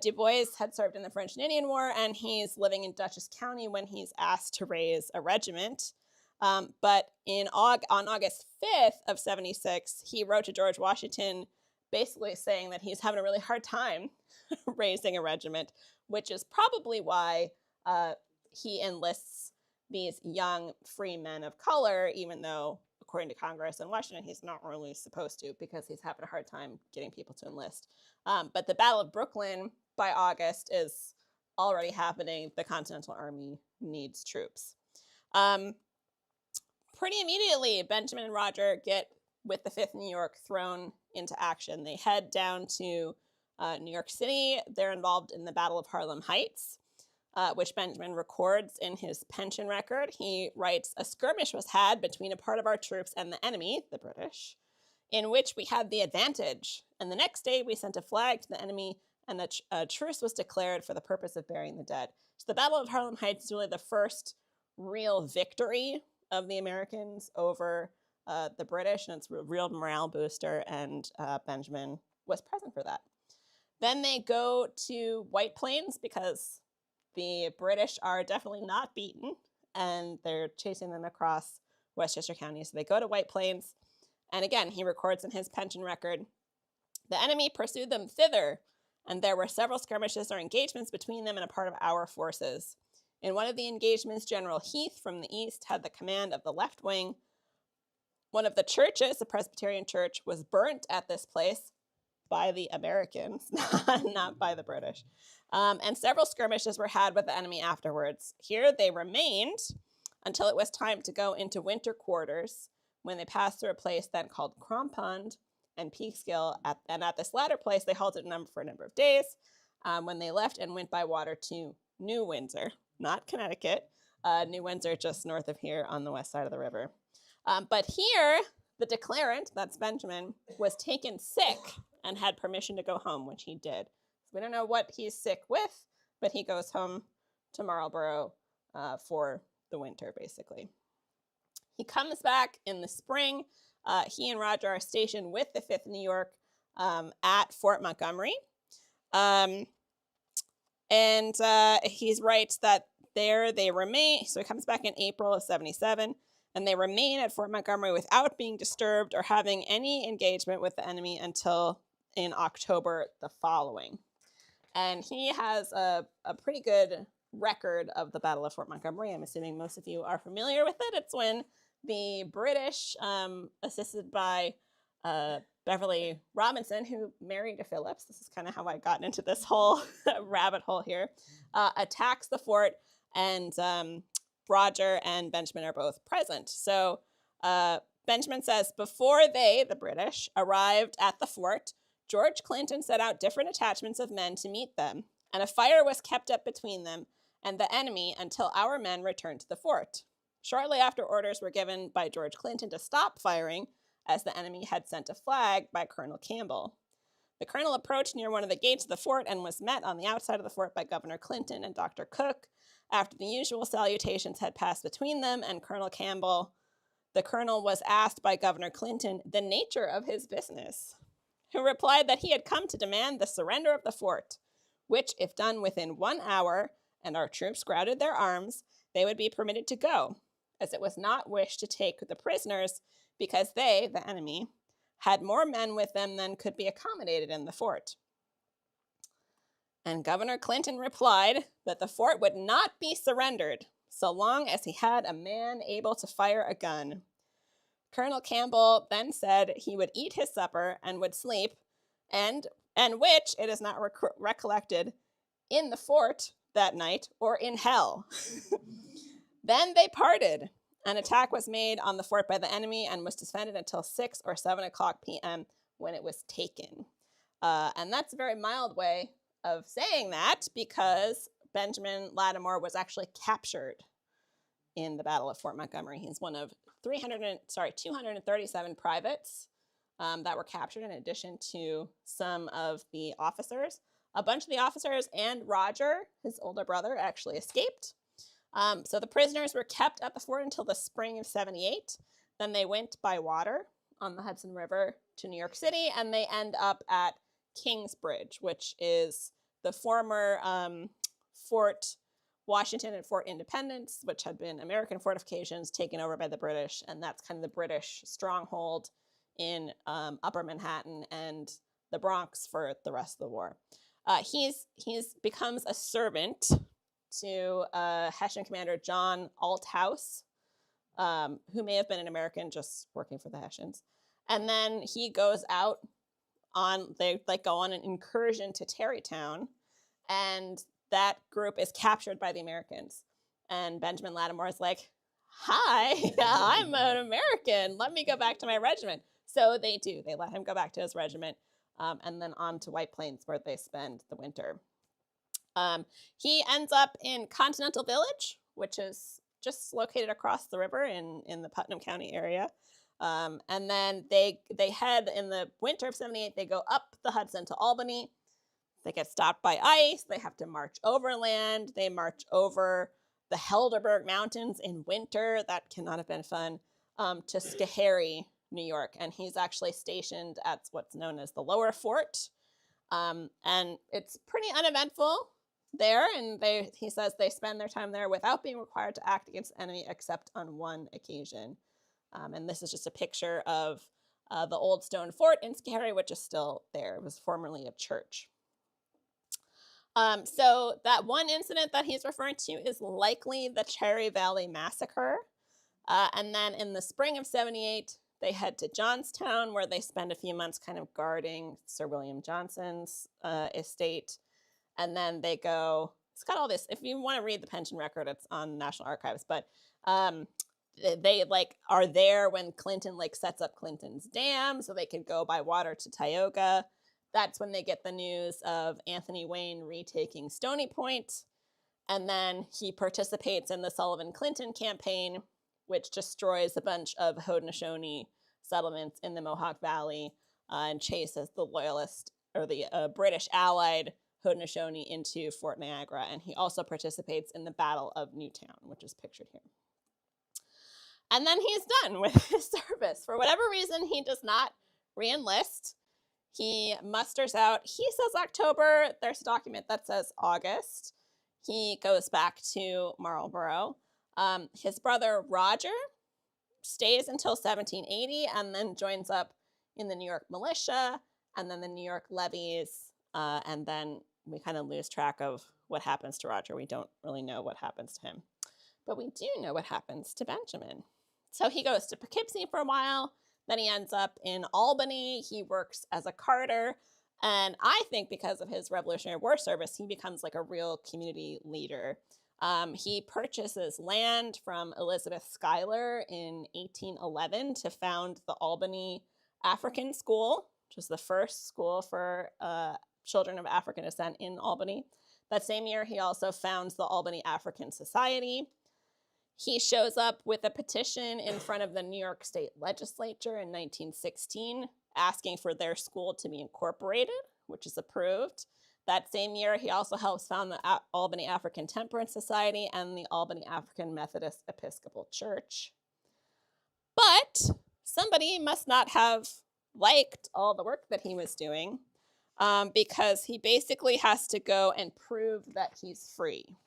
Du Bois had served in the French and Indian War, and he's living in Dutchess County when he's asked to raise a regiment. But on August 5th of 76, he wrote to George Washington basically saying that he's having a really hard time raising a regiment, which is probably why he enlists these young free men of color, even though, according to Congress in Washington, he's not really supposed to, because he's having a hard time getting people to enlist. But the Battle of Brooklyn by August is already happening. The Continental Army needs troops. Pretty immediately, Benjamin and Roger get, with the 5th New York, thrown into action. They head down to New York City. They're involved in the Battle of Harlem Heights, which Benjamin records in his pension record. He writes, "A skirmish was had between a part of our troops and the enemy, the British, in which we had the advantage. And the next day we sent a flag to the enemy, and a truce was declared for the purpose of burying the dead." So the Battle of Harlem Heights is really the first real victory of the Americans over the British, and it's a real morale booster, and Benjamin was present for that. Then they go to White Plains, because the British are definitely not beaten, and they're chasing them across Westchester County. So they go to White Plains, and again, he records in his pension record, "The enemy pursued them thither, and there were several skirmishes or engagements between them and a part of our forces. In one of the engagements, General Heath from the east had the command of the left wing. One of the churches, the Presbyterian church, was burnt at this place by the Americans, not by the British. And several skirmishes were had with the enemy afterwards. Here they remained until it was time to go into winter quarters, when they passed through a place then called Crampond and Peekskill. And at this latter place, they halted for a number of days, when they left and went by water to New Windsor, not Connecticut. New Windsor just north of here on the west side of the river. But here, the declarant, that's Benjamin, was taken sick and had permission to go home, which he did. So we don't know what he's sick with, but he goes home to Marlborough for the winter, basically. He comes back in the spring. He and Roger are stationed with the 5th New York at Fort Montgomery. And he writes that there they remain. So he comes back in April of 77, and they remain at Fort Montgomery without being disturbed or having any engagement with the enemy until in October the following. And he has a pretty good record of the Battle of Fort Montgomery. I'm assuming most of you are familiar with it. It's when the British, assisted by Beverly Robinson, who married a Philipse, this is kind of how I got into this whole rabbit hole here, attacks the fort, and Roger and Benjamin are both present. So Benjamin says, before they, the British, arrived at the fort, George Clinton set out different attachments of men to meet them, and a fire was kept up between them and the enemy until our men returned to the fort. Shortly after, orders were given by George Clinton to stop firing, as the enemy had sent a flag by Colonel Campbell. The colonel approached near one of the gates of the fort and was met on the outside of the fort by Governor Clinton and Dr. Cook. After the usual salutations had passed between them and Colonel Campbell, the colonel was asked by Governor Clinton the nature of his business, who replied that he had come to demand the surrender of the fort, which, if done within 1 hour and our troops grounded their arms, they would be permitted to go, as it was not wished to take the prisoners because they, the enemy, had more men with them than could be accommodated in the fort. And Governor Clinton replied that the fort would not be surrendered so long as he had a man able to fire a gun. Colonel Campbell then said he would eat his supper and would sleep, and which, it is not recollected, in the fort that night or in hell. Then they parted. An attack was made on the fort by the enemy and was defended until 6 or 7 o'clock p.m. when it was taken. And that's a very mild way of saying that, because Benjamin Lattimore was actually captured in the Battle of Fort Montgomery. He's one of 237 privates that were captured, in addition to some of the officers. A bunch of the officers and Roger, his older brother, actually escaped. So the prisoners were kept at the fort until the spring of 78. Then they went by water on the Hudson River to New York City, and they end up at Kingsbridge, which is the former Fort Washington and Fort Independence, which had been American fortifications taken over by the British, and that's kind of the British stronghold in Upper Manhattan and the Bronx for the rest of the war. He's becomes a servant to Hessian commander John Althouse, who may have been an American just working for the Hessians. And then he goes out they go on an incursion to Tarrytown, and that group is captured by the Americans. And Benjamin Lattimore is like, hi, I'm an American. Let me go back to my regiment. So they do. They let him go back to his regiment, and then on to White Plains, where they spend the winter. He ends up in Continental Village, which is just located across the river in the Putnam County area. And then they head in the winter of 78, they go up the Hudson to Albany. They get stopped by ice. They have to march overland. They march over the Helderberg Mountains in winter. That cannot have been fun. To Schoharie, New York. And he's actually stationed at what's known as the Lower Fort. And it's pretty uneventful there. And he says they spend their time there without being required to act against the enemy except on one occasion. And this is just a picture of the old stone fort in Schoharie, which is still there. It was formerly a church. So that one incident that he's referring to is likely the Cherry Valley Massacre. And then in the spring of 78, they head to Johnstown, where they spend a few months kind of guarding Sir William Johnson's estate. And then they go, it's got all this, if you want to read the pension record, it's on National Archives, but they are there when Clinton sets up Clinton's Dam so they could go by water to Tioga. That's when they get the news of Anthony Wayne retaking Stony Point. And then he participates in the Sullivan-Clinton campaign, which destroys a bunch of Haudenosaunee settlements in the Mohawk Valley and chases the Loyalist or the British allied Haudenosaunee into Fort Niagara. And he also participates in the Battle of Newtown, which is pictured here. And then he's done with his service. For whatever reason, he does not re-enlist. He musters out, he says October, there's a document that says August. He goes back to Marlborough. His brother Roger stays until 1780 and then joins up in the New York militia and then the New York levies. And then we kind of lose track of what happens to Roger. We don't really know what happens to him. But we do know what happens to Benjamin. So he goes to Poughkeepsie for a while. Then he ends up in Albany. He works as a carter. And I think because of his Revolutionary War service, he becomes a real community leader. He purchases land from Elizabeth Schuyler in 1811 to found the Albany African School, which was the first school for children of African descent in Albany. That same year, he also founds the Albany African Society. He shows up with a petition in front of the New York State Legislature in 1916, asking for their school to be incorporated, which is approved. That same year, he also helps found the Albany African Temperance Society and the Albany African Methodist Episcopal Church. But somebody must not have liked all the work that he was doing, because he basically has to go and prove that he's free.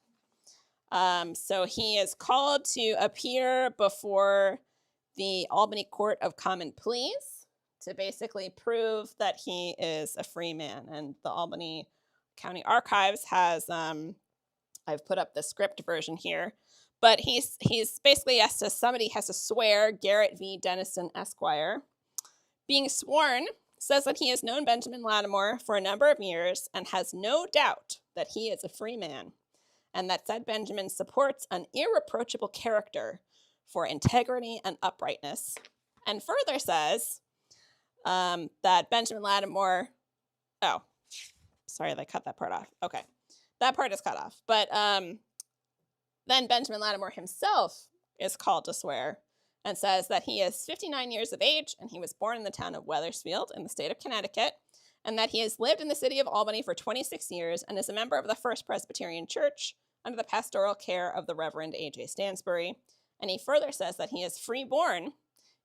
So he is called to appear before the Albany Court of Common Pleas to basically prove that he is a free man. And the Albany County Archives has, I've put up the script version here, but he's basically somebody has to swear, Garrett V. Denison Esquire. Being sworn says that he has known Benjamin Lattimore for a number of years and has no doubt that he is a free man, and that said Benjamin supports an irreproachable character for integrity and uprightness, and further says that Benjamin Lattimore, sorry, they cut that part off. Okay, that part is cut off. But then Benjamin Lattimore himself is called to swear and says that he is 59 years of age and he was born in the town of Wethersfield in the state of Connecticut, and that he has lived in the city of Albany for 26 years and is a member of the First Presbyterian Church under the pastoral care of the Reverend A.J. Stansbury. And he further says that he is freeborn,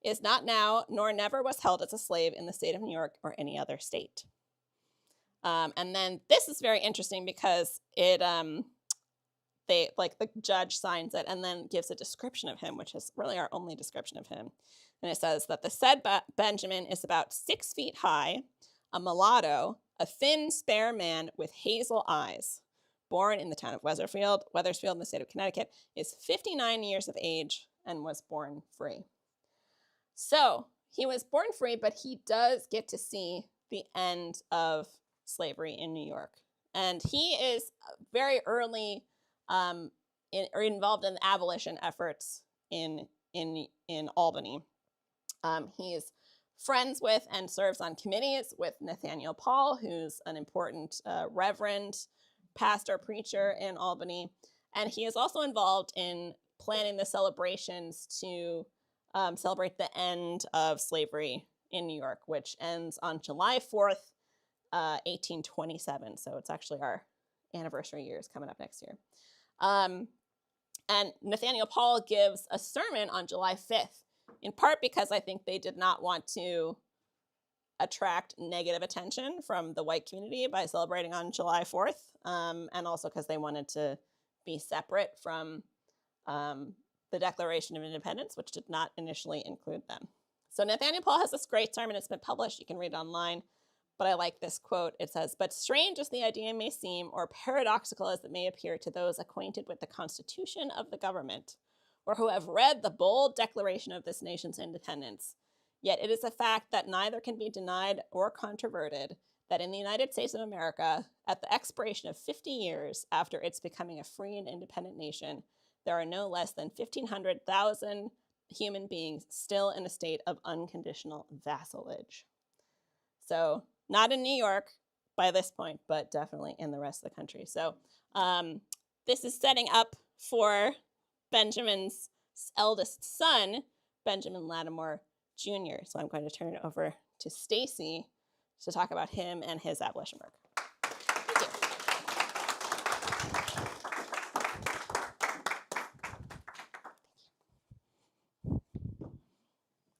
is not now, nor never was held as a slave in the state of New York or any other state. And then this is very interesting because it, the judge signs it and then gives a description of him, which is really our only description of him. And it says that the said Benjamin is about 6 feet high, a mulatto, a thin, spare man with hazel eyes, born in the town of Wethersfield in the state of Connecticut, is 59 years of age and was born free. So he was born free, but he does get to see the end of slavery in New York. And he is very early involved in the abolition efforts in Albany. He is friends with and serves on committees with Nathaniel Paul, who's an important reverend, pastor, preacher in Albany. And he is also involved in planning the celebrations to celebrate the end of slavery in New York, which ends on July 4th, 1827. So it's actually our anniversary year is coming up next year. And Nathaniel Paul gives a sermon on July 5th, in part because I think they did not want to attract negative attention from the white community by celebrating on July 4th, and also because they wanted to be separate from the Declaration of Independence, which did not initially include them. So Nathaniel Paul has this great sermon. It's been published. You can read it online. But I like this quote. It says, "But strange as the idea may seem, or paradoxical as it may appear to those acquainted with the constitution of the government, or who have read the bold declaration of this nation's independence, yet it is a fact that neither can be denied or controverted that in the United States of America, at the expiration of 50 years after its becoming a free and independent nation, there are no less than 1,500,000 human beings still in a state of unconditional vassalage." So not in New York by this point, but definitely in the rest of the country. So this is setting up for Benjamin's eldest son, Benjamin Lattimore Jr. So I'm going to turn it over to Stacey to talk about him and his abolition work. Thank you.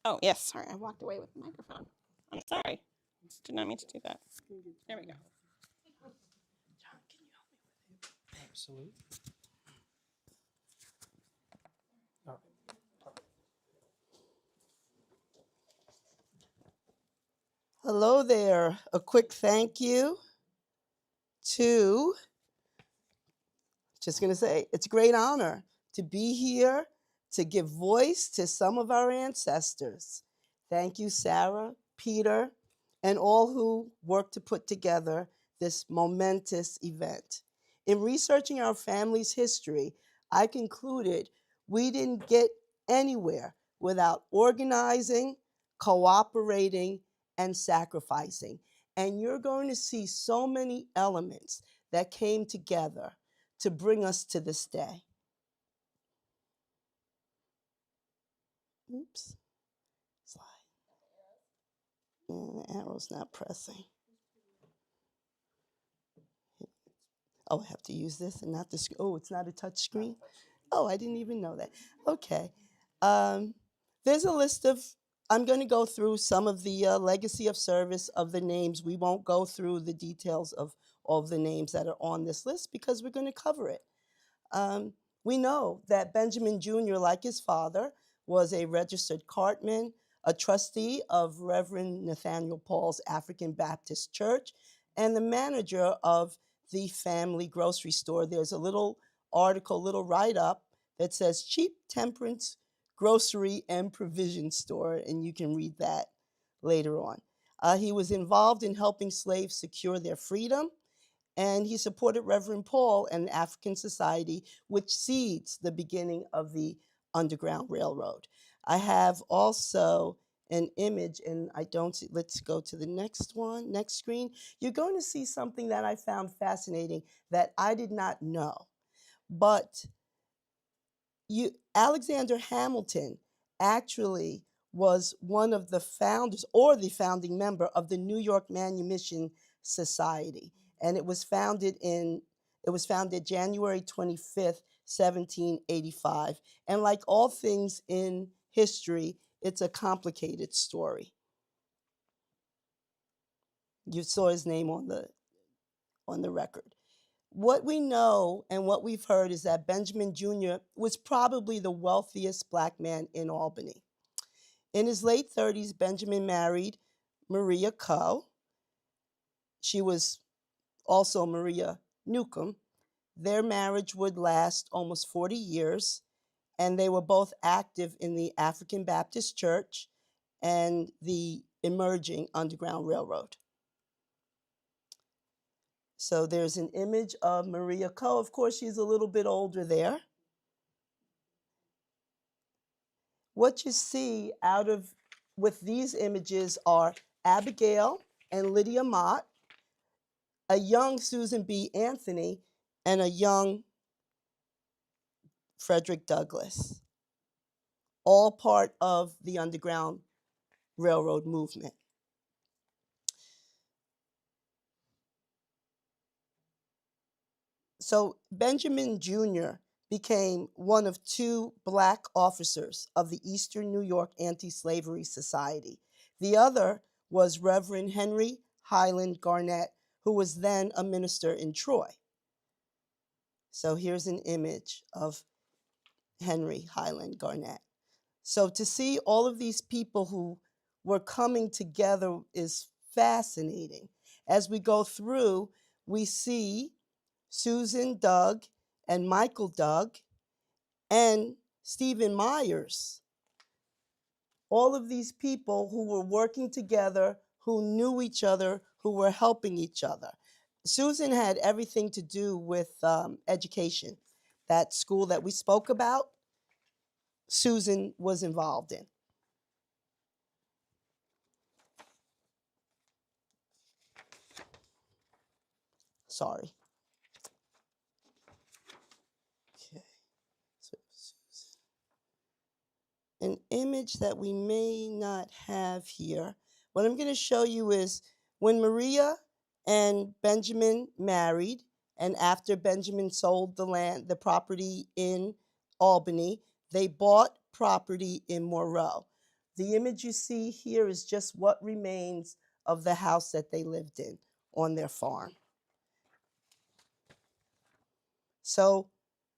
Oh, yes, sorry, I walked away with the microphone. I'm sorry. Did not mean to do that. There we go. John, can you help me with it? Absolutely. Hello there. A quick thank you to, just going to say, it's a great honor to be here to give voice to some of our ancestors. Thank you, Sarah, Peter, and all who worked to put together this momentous event. In researching our family's history, I concluded we didn't get anywhere without organizing, cooperating, and sacrificing. And you're going to see so many elements that came together to bring us to this day. Oops. Slide. And the arrow's not pressing. Oh, I have to use this and not the screen. Oh, it's not a touch screen? Oh, I didn't even know that. Okay. There's a list of, I'm going to go through some of the legacy of service of the names. We won't go through the details of all of the names that are on this list because we're going to cover it. We know that Benjamin Jr., like his father, was a registered cartman, a trustee of Reverend Nathaniel Paul's African Baptist Church, and the manager of the family grocery store. There's a little article, little write-up that says cheap temperance grocery and provision store, and you can read that later on. He was involved in helping slaves secure their freedom, and he supported Reverend Paul and the African Society, which seeds the beginning of the Underground Railroad. I have also an image, and I don't see, let's go to the next one, next screen. You're going to see something that I found fascinating that I did not know. But Alexander Hamilton actually was one of the founders or the founding member of the New York Manumission Society. And it was founded January 25th, 1785. And like all things in history, it's a complicated story. You saw his name on the record. What we know and what we've heard is that Benjamin Jr. was probably the wealthiest Black man in Albany. In his late 30s, Benjamin married Maria Coe, she was also Maria Newcomb. Their marriage would last almost 40 years, and they were both active in the African Baptist Church and the emerging Underground Railroad. So there's an image of Maria Coe. Of course, she's a little bit older there. What you see with these images are Abigail and Lydia Mott, a young Susan B. Anthony, and a young Frederick Douglass, all part of the Underground Railroad movement. So Benjamin Jr. became one of two Black officers of the Eastern New York Anti-Slavery Society. The other was Reverend Henry Highland Garnett, who was then a minister in Troy. So here's an image of Henry Highland Garnett. So to see all of these people who were coming together is fascinating. As we go through, we see Susan Doug and Michael Doug and Stephen Myers. All of these people who were working together, who knew each other, who were helping each other. Susan had everything to do with education. That school that we spoke about, Susan was involved in. Sorry. Okay. So, an image that we may not have here. What I'm going to show you is when Maria and Benjamin married, and after Benjamin sold the property in Albany, they bought property in Monroe. The image you see here is just what remains of the house that they lived in on their farm. So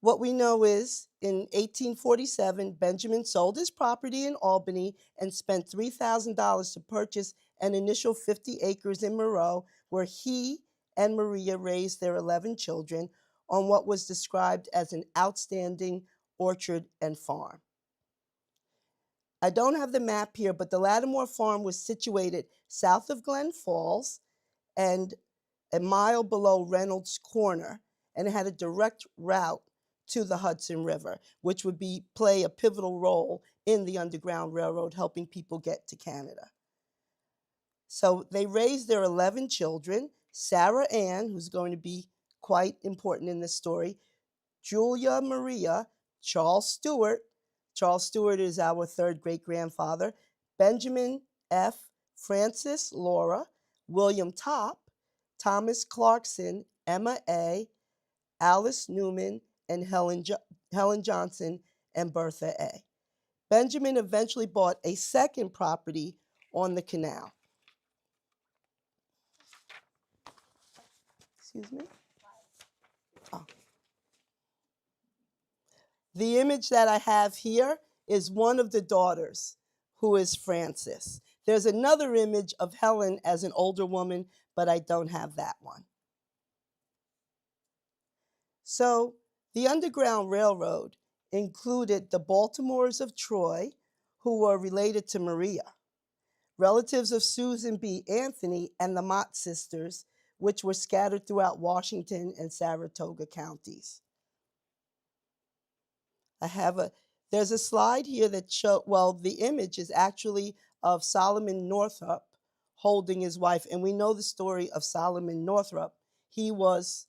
what we know is in 1847, Benjamin sold his property in Albany and spent $3,000 to purchase an initial 50 acres in Monroe, where he and Maria raised their 11 children on what was described as an outstanding orchard and farm. I don't have the map here, but the Lattimore farm was situated south of Glen Falls and a mile below Reynolds Corner, and it had a direct route to the Hudson River, which would play a pivotal role in the Underground Railroad, helping people get to Canada. So they raised their 11 children, Sarah Ann, who's going to be quite important in this story, Julia Maria, Charles Stewart. Charles Stewart is our third great-grandfather, Benjamin F., Francis Laura, William Topp, Thomas Clarkson, Emma A., Alice Newman, and Helen Johnson, and Bertha A. Benjamin eventually bought a second property on the canal. Excuse me? Oh. The image that I have here is one of the daughters, who is Frances. There's another image of Helen as an older woman, but I don't have that one. So the Underground Railroad included the Baltimores of Troy, who were related to Maria, relatives of Susan B. Anthony, and the Mott sisters, which were scattered throughout Washington and Saratoga counties. There's a slide here that the image is actually of Solomon Northup holding his wife, and we know the story of Solomon Northup. He was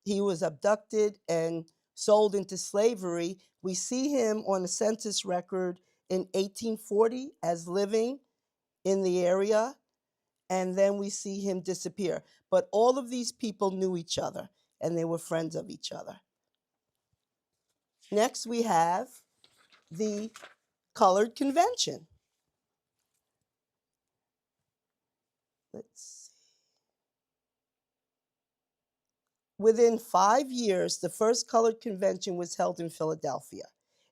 abducted and sold into slavery. We see him on a census record in 1840 as living in the area, and then we see him disappear. But all of these people knew each other, and they were friends of each other. Next, we have the Colored Convention. Let's see. Within 5 years, the first Colored Convention was held in Philadelphia.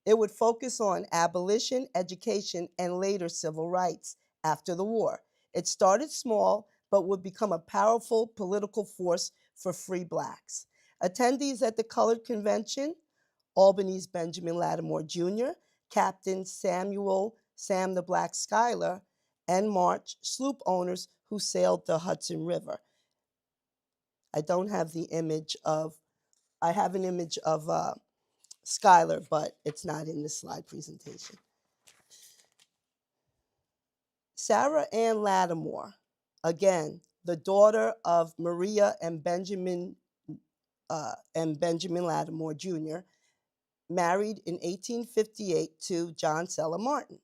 It would focus on abolition, education, and later civil rights after the war. It started small, but would become a powerful political force for free blacks. Attendees at the colored convention: Albany's Benjamin Lattimore Jr., Captain Samuel Sam the Black Schuyler, and March sloop owners who sailed the Hudson River. I don't have the image of, I have an image of Schuyler, but it's not in this slide presentation. Sarah Ann Lattimore, again, the daughter of Maria and Benjamin Lattimore Jr., married in 1858 to John Seller Martin.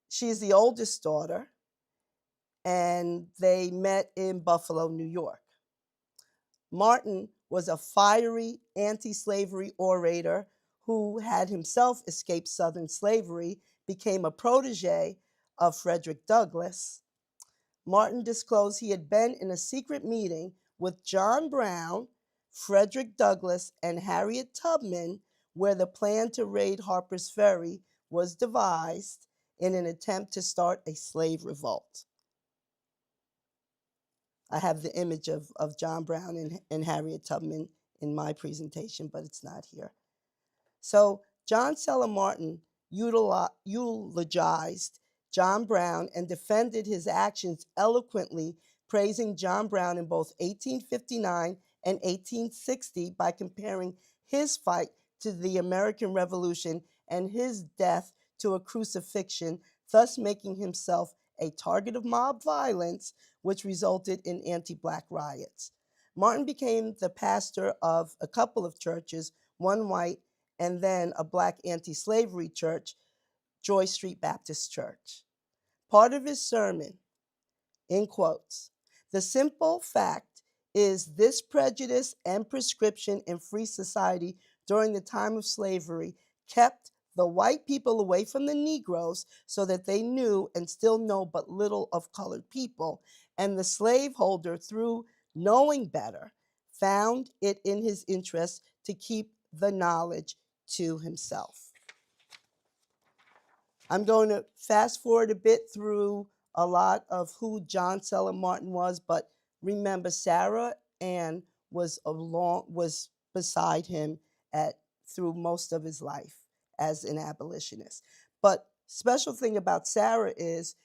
She's the oldest daughter, and they met in Buffalo, New York. Martin was a fiery anti-slavery orator who had himself escaped Southern slavery, became a protege of Frederick Douglass. Martin disclosed he had been in a secret meeting with John Brown, Frederick Douglass, and Harriet Tubman, where the plan to raid Harper's Ferry was devised in an attempt to start a slave revolt. I have the image of John Brown and Harriet Tubman in my presentation, but it's not here. So John Seller Martin eulogized John Brown and defended his actions eloquently, praising John Brown in both 1859 and 1860 by comparing his fight to the American Revolution and his death to a crucifixion, thus making himself a target of mob violence, which resulted in anti-Black riots. Martin became the pastor of a couple of churches, one white and then a Black anti-slavery church, Joy Street Baptist Church. Part of his sermon, in quotes, "The simple fact is this prejudice and prescription in free society during the time of slavery kept the white people away from the Negroes so that they knew and still know but little of colored people, and the slaveholder, through knowing better, found it in his interest to keep the knowledge to himself." I'm going to fast forward a bit through a lot of who John Seller Martin was, but remember, Sarah Ann was beside him through most of his life as an abolitionist. But special thing about Sarah is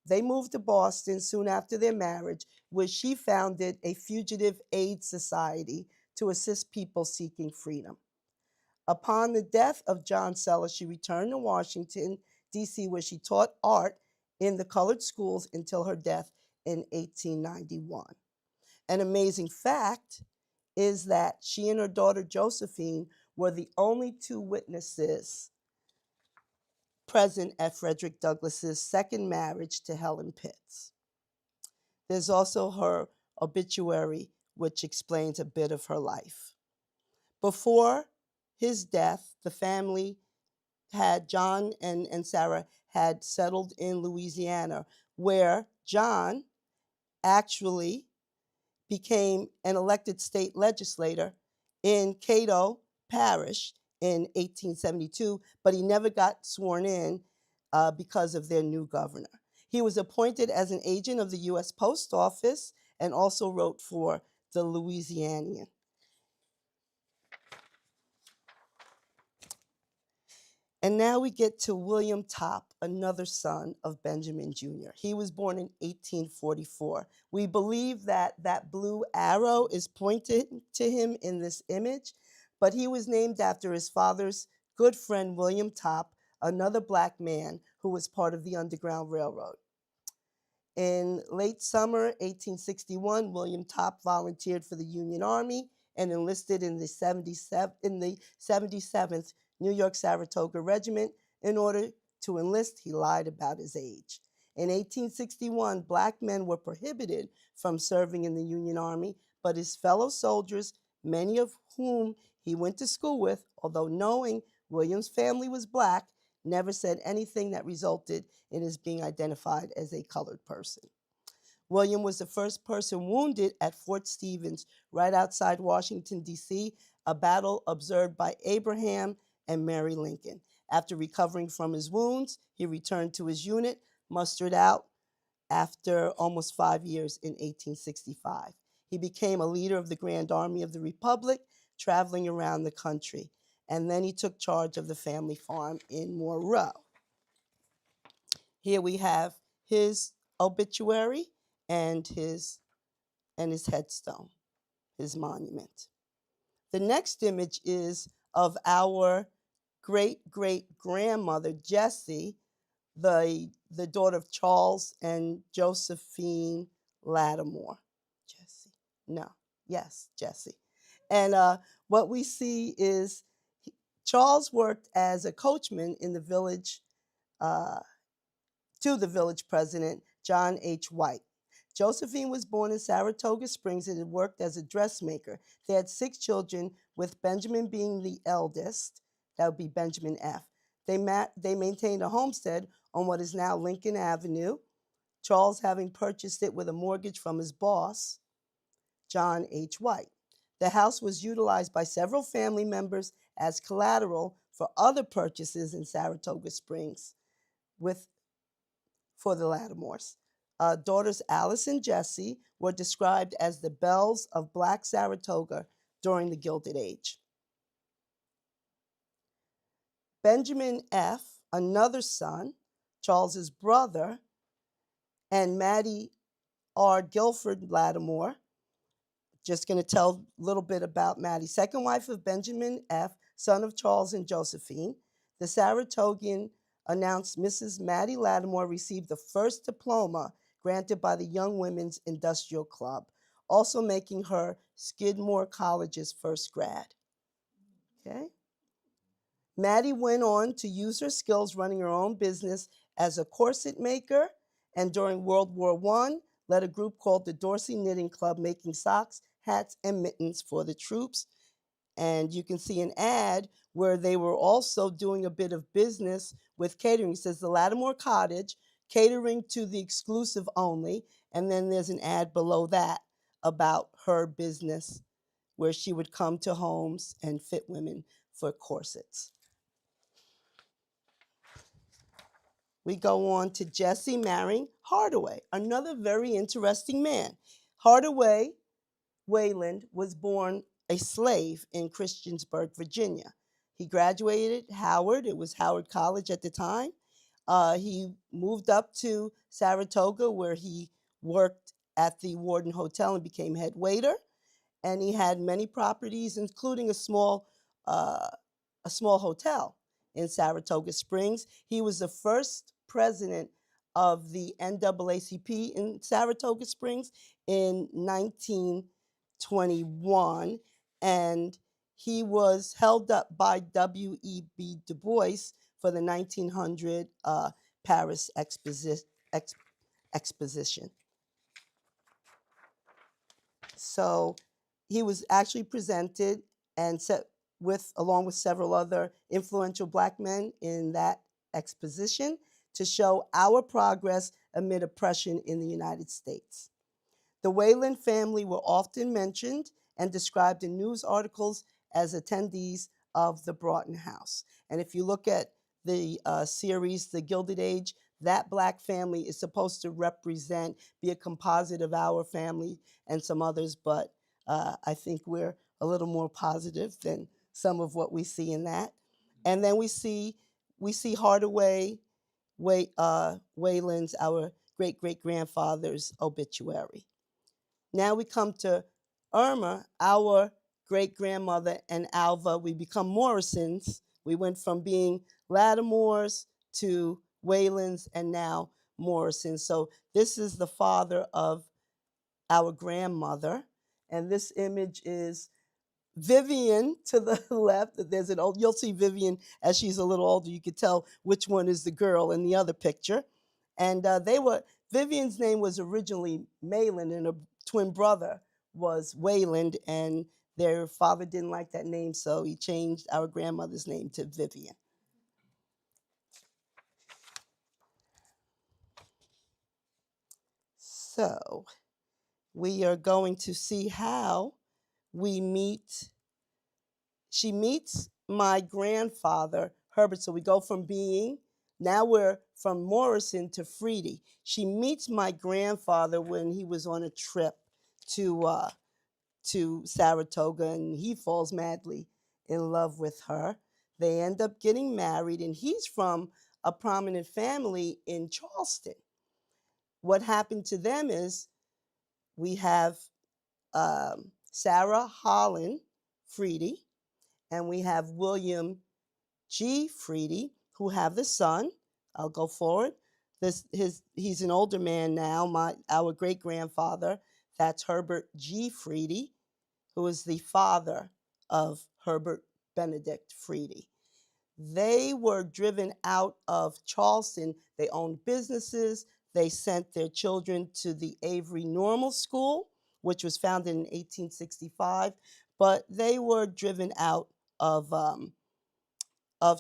they moved to Boston soon after their marriage, where she founded a fugitive aid society to assist people seeking freedom. Upon the death of John Seller, she returned to Washington, D.C., where she taught art in the colored schools until her death in 1891. An amazing fact is that she and her daughter Josephine were the only two witnesses present at Frederick Douglass's second marriage to Helen Pitts. There's also her obituary, which explains a bit of her life. Before his death, the family John and Sarah had settled in Louisiana, where John actually became an elected state legislator in Cato Parish in 1872, but he never got sworn in because of their new governor. He was appointed as an agent of the U.S. Post Office and also wrote for the Louisianian. And now we get to William Topp, another son of Benjamin Jr. He was born in 1844. We believe that that blue arrow is pointed to him in this image, but he was named after his father's good friend, William Topp, another Black man who was part of the Underground Railroad. In late summer 1861, William Topp volunteered for the Union Army and enlisted in the 77th New York Saratoga Regiment. In order to enlist, he lied about his age. In 1861, Black men were prohibited from serving in the Union Army, but his fellow soldiers, many of whom he went to school with, although knowing William's family was Black, never said anything that resulted in his being identified as a colored person. William was the first person wounded at Fort Stevens, right outside Washington, D.C., a battle observed by Abraham and Mary Lincoln. After recovering from his wounds, he returned to his unit, mustered out after almost 5 years in 1865. He became a leader of the Grand Army of the Republic, traveling around the country. And then he took charge of the family farm in Monroe. Here we have his obituary and his headstone, his monument. The next image is of our great-great-grandmother, Jessie, the daughter of Charles and Josephine Lattimore. Jessie. And what we see is Charles worked as a coachman in the village to the village president, John H. White. Josephine was born in Saratoga Springs and had worked as a dressmaker. They had 6 children, with Benjamin being the eldest. That would be Benjamin F. They maintained a homestead on what is now Lincoln Avenue, Charles having purchased it with a mortgage from his boss, John H. White. The house was utilized by several family members as collateral for other purchases in Saratoga Springs for the Lattimores. Daughters Alice and Jessie were described as the belles of Black Saratoga during the Gilded Age. Benjamin F., another son, Charles's brother, and Maddie R. Guilford Lattimore. Just going to tell a little bit about Maddie. Second wife of Benjamin F., son of Charles and Josephine. The Saratogian announced Mrs. Maddie Lattimore received the first diploma granted by the Young Women's Industrial Club, also making her Skidmore College's first grad. Okay. Maddie went on to use her skills running her own business as a corset maker, and during World War I, led a group called the Dorsey Knitting Club, making socks, hats, and mittens for the troops. And you can see an ad where they were also doing a bit of business with catering. It says the Lattimore Cottage, catering to the exclusive only. And then there's an ad below that about her business where she would come to homes and fit women for corsets. We go on to Jessie marrying Hardaway, another very interesting man. Hardaway Wayland was born a slave in Christiansburg, Virginia. He graduated Howard. It was Howard College at the time. He moved up to Saratoga, where he worked at the Warden Hotel and became head waiter. And he had many properties, including a small hotel in Saratoga Springs. He was the first president of the NAACP in Saratoga Springs in 1921, and he was held up by W.E.B. Du Bois for the 1900 Paris exposition. So he was actually presented and along with several other influential Black men in that exposition to show our progress amid oppression in the United States. The Wayland family were often mentioned and described in news articles as attendees of the Broughton House. And if you look at the series, The Gilded Age, that Black family is supposed to be a composite of our family and some others, but I think we're a little more positive than some of what we see in that. And then we see Hardaway Wayland's, our great-great-grandfather's obituary. Now we come to Irma, our great-grandmother, and Alva. We become Morrisons. We went from being Lattimores to Waylands and now Morrisons. So this is the father of our grandmother. And this image is Vivian to the left. You'll see Vivian as she's a little older. You could tell which one is the girl in the other picture. And Vivian's name was originally Mayland, and her twin brother was Wayland, and their father didn't like that name, so he changed our grandmother's name to Vivian. So we are going to see how she meets my grandfather, Herbert. So we go from being Now we're from Morrison to Freedy. She meets my grandfather when he was on a trip to Saratoga, and he falls madly in love with her. They end up getting married, and he's from a prominent family in Charleston. What happened to them is we have Sarah Holland Freedy, and we have William G. Freedy, who have the son. I'll go forward. He's an older man now. Our great grandfather, that's Herbert G. Freedy, who is the father of Herbert Benedict Freedy. They were driven out of Charleston. They owned businesses. They sent their children to the Avery Normal School, which was founded in 1865, but they were driven out of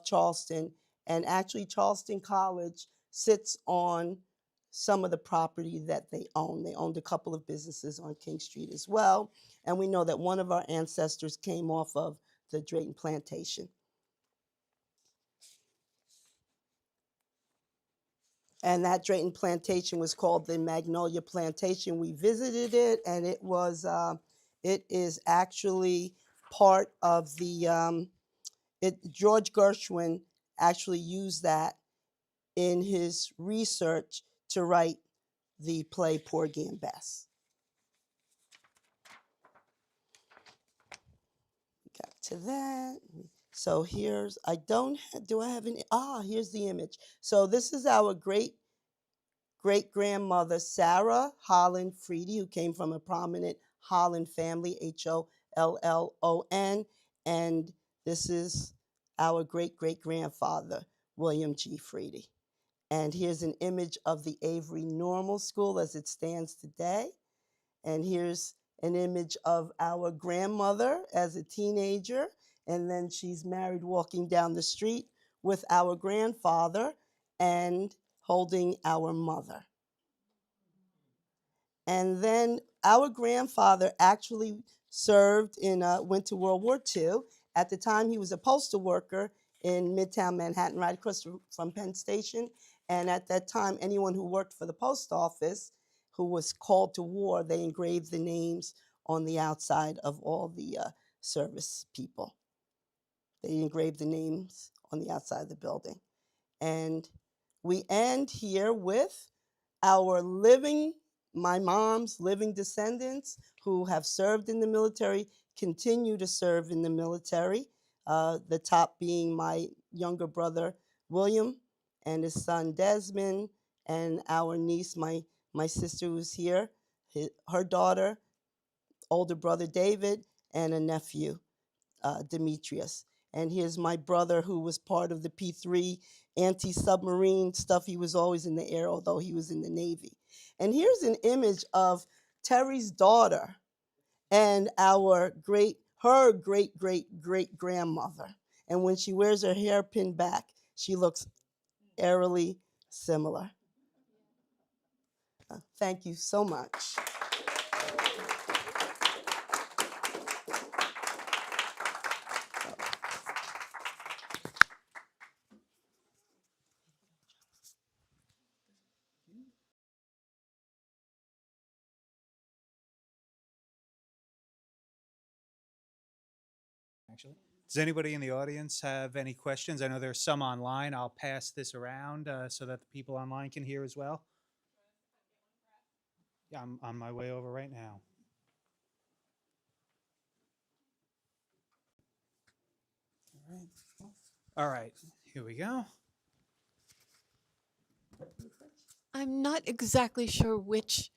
Charleston. And actually, Charleston College sits on some of the property that they own. They owned a couple of businesses on King Street as well. And we know that one of our ancestors came off of the Drayton Plantation. And that Drayton Plantation was called the Magnolia Plantation. We visited it, and it is actually part of the, George Gershwin actually used that in his research to write the play Porgy and Bess. Got to that. So here's, do I have any? Here's the image. So this is our great-grandmother, Sarah Holland Freedy, who came from a prominent Holland family, Hollon. And this is our great-great-grandfather, William G. Freedy. And here's an image of the Avery Normal School as it stands today. And here's an image of our grandmother as a teenager. And then she's married walking down the street with our grandfather and holding our mother. And then our grandfather actually served went to World War II. At the time, he was a postal worker in Midtown Manhattan, right across from Penn Station. And at that time, anyone who worked for the post office who was called to war, they engraved the names on the outside of all the service people. They engraved the names on the outside of the building. And we end here with my mom's living descendants who have served in the military, continue to serve in the military. The top being my younger brother, William, and his son, Desmond, and our niece, my sister who's here, her daughter, older brother, David, and a nephew, Demetrius. And here's my brother who was part of the P-3 anti-submarine stuff. He was always in the air, although he was in the Navy. And here's an image of Terry's daughter and her great-great-great-grandmother. And when she wears her hair pinned back, she looks eerily similar. Thank you so much. Actually, does anybody in the audience have any questions? I know there's some online. I'll pass this around so that the people online can hear as well. Yeah, I'm on my way over right now. All right, here we go. I'm not exactly sure which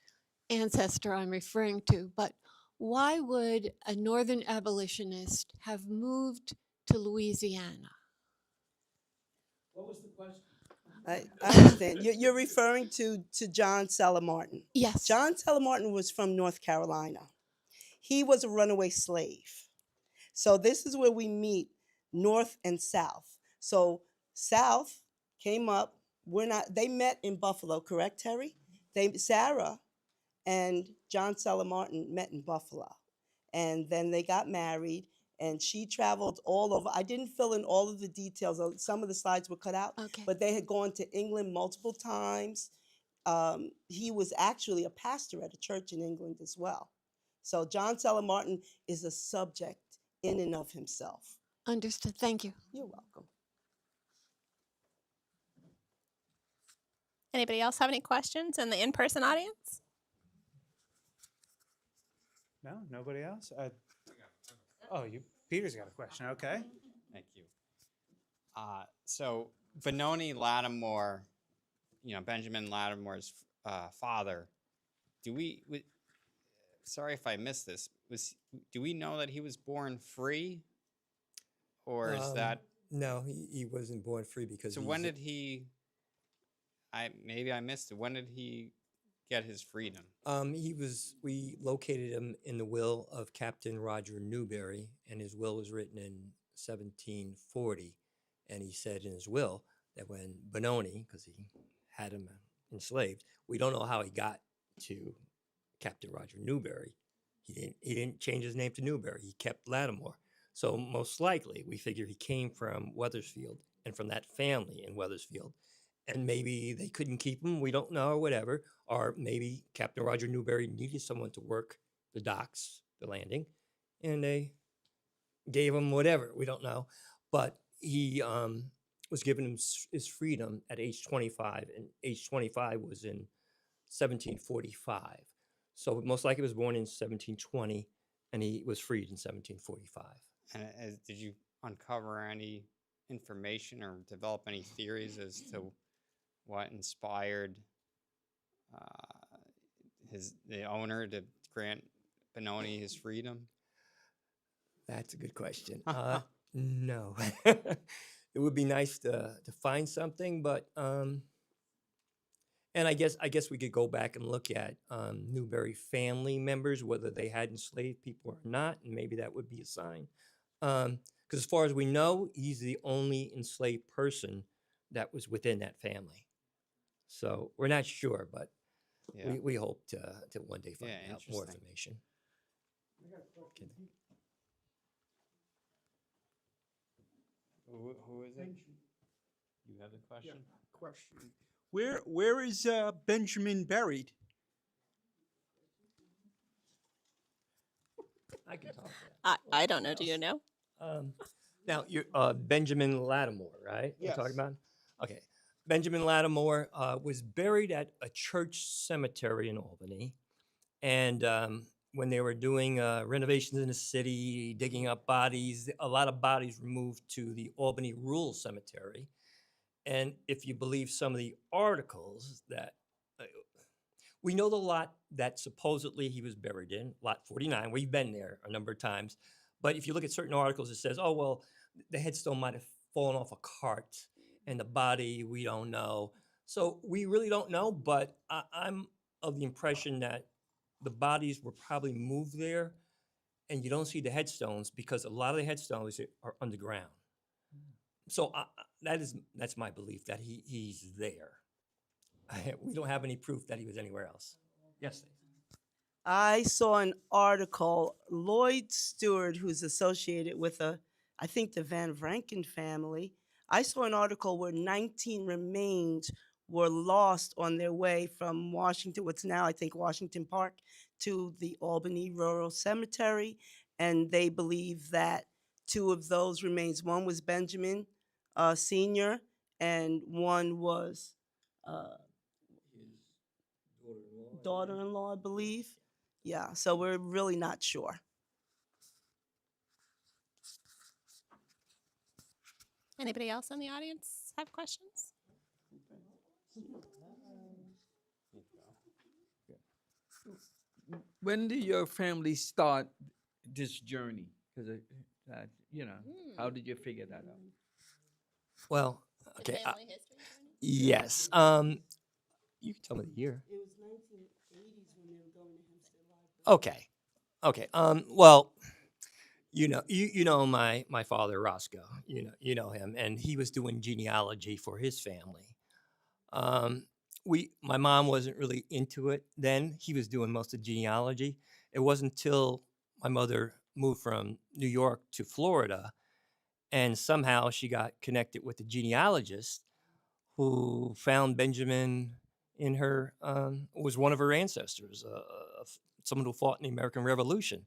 ancestor I'm referring to, but why would a northern abolitionist have moved to Louisiana? What was the question? I understand. You're referring to John Seller Martin. Yes. John Seller Martin was from North Carolina. He was a runaway slave. So this is where we meet North and South. So South came up. They met in Buffalo, correct, Terry? Sarah and John Seller Martin met in Buffalo. And then they got married, and she traveled all over. I didn't fill in all of the details. Some of the slides were cut out, Okay. but they had gone to England multiple times. He was actually a pastor at a church in England as well. So John Seller Martin is a subject in and of himself. Understood. Thank you. You're welcome. Anybody else have any questions in the in-person audience? No, nobody else? Oh, Peter's got a question. Okay. Thank you. So Benoni Lattimore, Benjamin Lattimore's father. Sorry if I missed this. Do we know that he was born free, or is that? No, he wasn't born free because. So when did he? Maybe I missed it. When did he get his freedom? We located him in the will of Captain Roger Newberry, and his will was written in 1740. And he said in his will that when Benoni, because he had him enslaved, we don't know how he got to Captain Roger Newberry. He didn't change his name to Newberry. He kept Lattimore. So most likely, we figure he came from Wethersfield and from that family in Wethersfield. And maybe they couldn't keep him, we don't know, or whatever. Or maybe Captain Roger Newberry needed someone to work the docks, the landing, and they gave him whatever, we don't know. But he was given his freedom at age 25, and age 25 was in 1745. So most likely he was born in 1720, and he was freed in 1745. And did you uncover any information or develop any theories as to what inspired the owner to grant Benoni his freedom? That's a good question. No. It would be nice to find something, but and I guess we could go back and look at Newberry family members, whether they had enslaved people or not, and maybe that would be a sign. Because as far as we know, he's the only enslaved person that was within that family. So we're not sure, but Yeah. we hope to one day find Yeah, out more interesting. information. Who is it? You have the question? Question. Where is Benjamin buried? I can talk to that. I don't know. Do you know? Now, you're Benjamin Lattimore, right? Yes. You're talking about? Okay. Benjamin Lattimore was buried at a church cemetery in Albany. And when they were doing renovations in the city, digging up bodies, a lot of bodies were moved to the Albany Rural Cemetery. And if you believe some of the articles that we know the lot that supposedly he was buried in, lot 49, we've been there a number of times. But if you look at certain articles, it says, oh, well, the headstone might have fallen off a cart and the body, we don't know. So we really don't know, but I'm of the impression that the bodies were probably moved there and you don't see the headstones because a lot of the headstones are underground. So that's my belief that he's there. We don't have any proof that he was anywhere else. Yes. I saw an article, Lloyd Stewart, who's associated with I think the Van Vranken family. I saw an article where 19 remains were lost on their way from Washington, what's now, I think, Washington Park, to the Albany Rural Cemetery. And they believe that 2 of those remains, one was Benjamin Sr., and one was His daughter-in-law, I believe. Yeah, so we're really not sure. Anybody else in the audience have questions? When did your family start this journey? Because how did you figure that out? Well, okay. Family history journey? Yes. You can tell me the year. It was 1980s when they were going to Hempstead Library. Okay. Well, you know my father Roscoe. You know him, and he was doing genealogy for his family. My mom wasn't really into it then. He was doing most of the genealogy. It wasn't until my moved from New York to Florida, and somehow she got connected with a genealogist who found Benjamin in her was one of her ancestors, someone who fought in the American Revolution,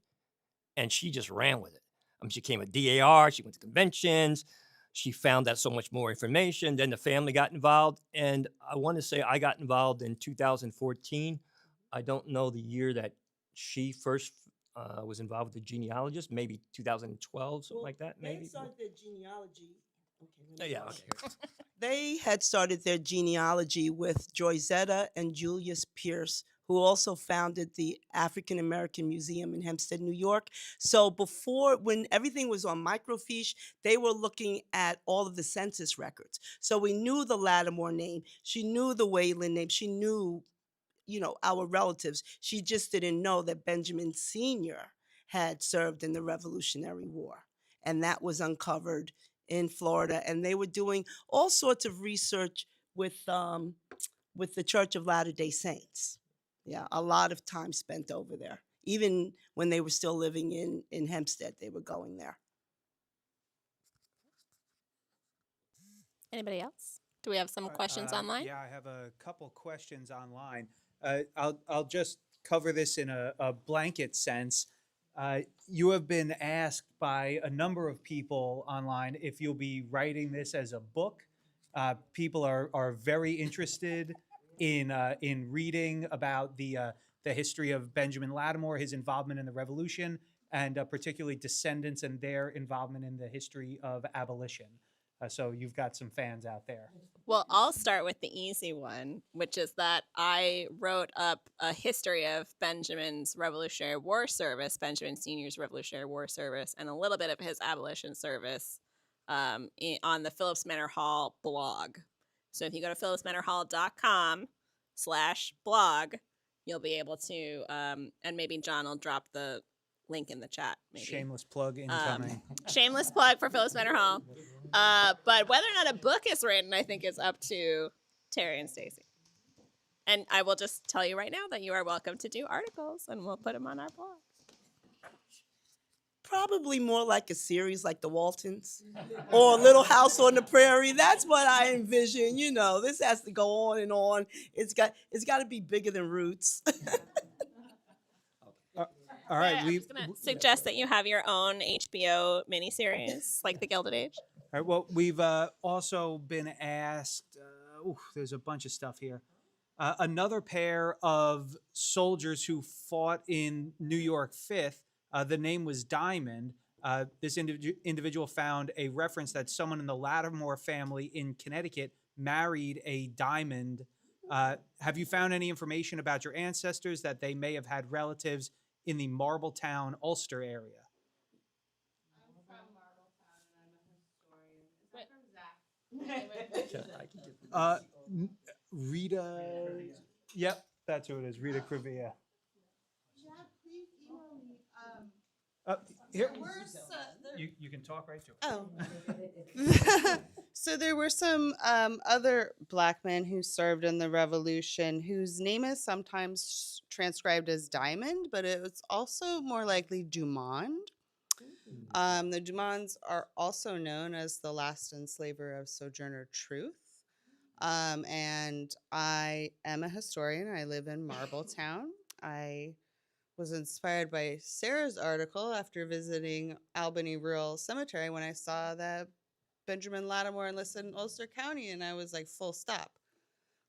and she just ran with it. I mean, she became a DAR. She went to conventions. She found out so much more information. Then the family got involved, and I want to say I got involved in 2014. I don't know the year that she first was involved with the genealogist. Maybe 2012, something like that. Maybe. They started their genealogy. Oh, yeah. Okay. They had started their genealogy with Joyzetta and Julius Pierce, who also founded the African American Museum in Hempstead, New York. So before, when everything was on microfiche, they were looking at all of the census records. So we knew the Lattimore name. She knew the Wayland name. She knew, our relatives. She just didn't know that Benjamin Sr. had served in the Revolutionary War. And that was uncovered in Florida. And they were doing all sorts of research with the Church of Latter-day Saints. Yeah, a lot of time spent over there. Even when they were still living in Hempstead, they were going there. Anybody else? Do we have some questions online? Yeah, I have a couple questions online. I'll just cover this in a blanket sense. You have been asked by a number of people online if you'll be writing this as a book. People are very interested in reading about the history of Benjamin Lattimore, his involvement in the Revolution, and particularly descendants and their involvement in the history of abolition. So you've got some fans out there. Well, I'll start with the easy one, which is that I wrote up a history of Benjamin's Revolutionary War service, Benjamin Sr.'s Revolutionary War service, and a little bit of his abolition service on the Philipse Manor Hall blog. So if you go to philipsmanorhall.com/blog, you'll be able to, and maybe John will drop the link in the chat. Maybe. Shameless plug incoming. Shameless plug for Philipse Manor Hall. But whether or not a book is written, I think is up to Terry and Stacey. And I will just tell you right now that you are welcome to do articles, and we'll put them on our blog. Probably more like a series like The Waltons or Little House on the Prairie. That's what I envision. This has to go on and on. It's got to be bigger than Roots. All right, I'm just going to suggest that you have your own HBO miniseries, like The Gilded Age. All right, well, we've also been asked, there's a bunch of stuff here. Another pair of soldiers who fought in New York 5th, the name was Diamond. This individual found a reference that someone in the Lattimore family in Connecticut married a Diamond. Have you found any information about your ancestors that they may have had relatives in the Marbletown, Ulster area? I'm from Marbletown and I'm a historian. Is that from Zach? Rita. Yep, that's who it is. Rita Crevia. Please email me. Here, There you can talk right to it. Oh. So there were some other black men who served in the Revolution whose name is sometimes transcribed as Diamond, but it's also more likely Dumond. The Dumonds are also known as the last enslaver of Sojourner Truth. And I am a historian. I live in Marbletown. I was inspired by Sarah's article after visiting Albany Rural Cemetery when I saw that Benjamin Lattimore enlisted in Ulster County, and I was like, full stop.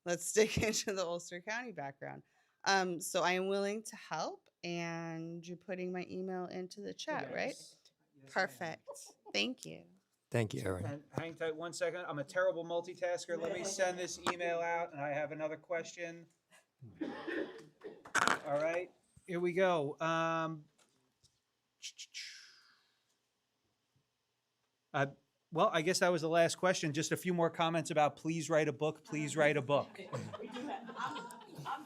Let's dig into the Ulster County background. So I am willing to help, and you're putting my email into the chat, right? Yes, Perfect. Thank you. Thank you, Erin. And hang tight 1 second. I'm a terrible multitasker. Let me send this email out, and I have another question. All right, here we go. Well, I guess that was the last question. Just a few more comments about please write a book. Please write a book. I'm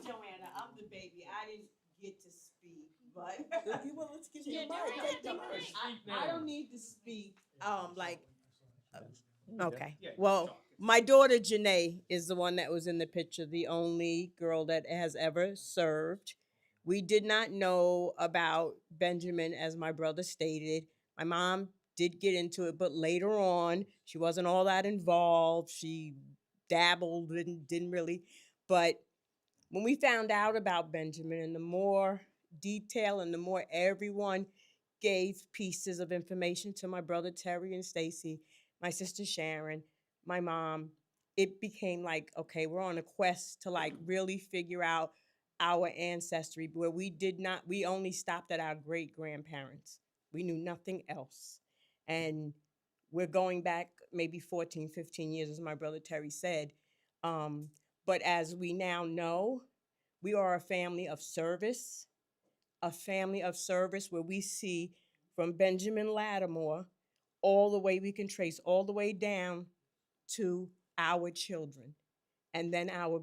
Joanna. I'm the baby. I didn't get to speak, but Let's give you the mic. Take the mic. I don't need to speak. Okay. Well, my daughter Janae is the one that was in the picture, the only girl that has ever served We did not know about Benjamin, as my brother stated. My mom did get into it, but later on, she wasn't all that involved. She dabbled and didn't really. But when we found out about Benjamin, and the more detail and the more everyone gave pieces of information to my brother Terry and Stacy, my sister Sharon, my mom, it became like, okay, we're on a quest to like really figure out our ancestry, where we only stopped at our great grandparents. We knew nothing else. And we're going back maybe 14, 15 years, as my brother Terry said. But as we now know, we are a family of service, where we see from Benjamin Lattimore all the way we can trace all the way down to our children, and then our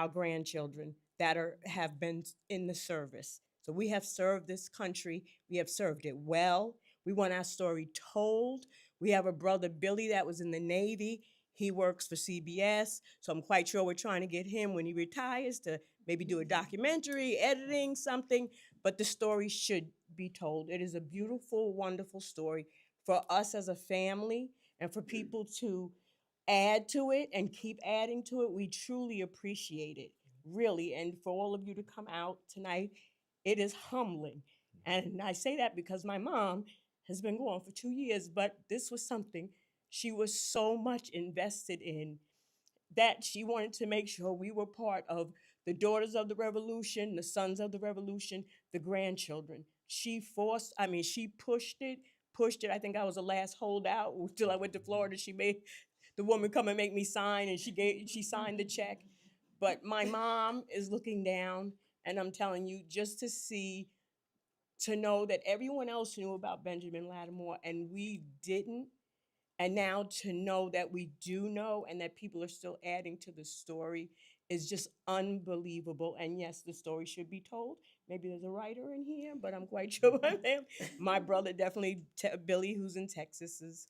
grandchildren that have been in the service. So we have served this country. We have served it well. We want our story told. We have a brother, Billy, that was in the Navy. He works for CBS. So I'm quite sure we're trying to get him when he retires to maybe do a documentary, editing something. But the story should be told. It is a beautiful, wonderful story for us as a family, and for people to add to it and keep adding to it. We truly appreciate it, really. And for all of you to come out tonight, it is humbling. And I say that because my mom has been gone for 2 years, but this was something she was so much invested in, that she wanted to make sure we were part of the daughters of the revolution, the sons of the revolution, the grandchildren. She pushed it. I think I was the last holdout until I went to Florida. She made the woman come and make me sign, and she signed the check. But my mom is looking down, and I'm telling you, just to know that everyone else knew about Benjamin Lattimore and we didn't, and now to know that we do know and that people are still adding to the story, is just unbelievable. And yes, the story should be told. Maybe there's a writer in here, but I'm quite sure my brother definitely, Billy, who's in Texas,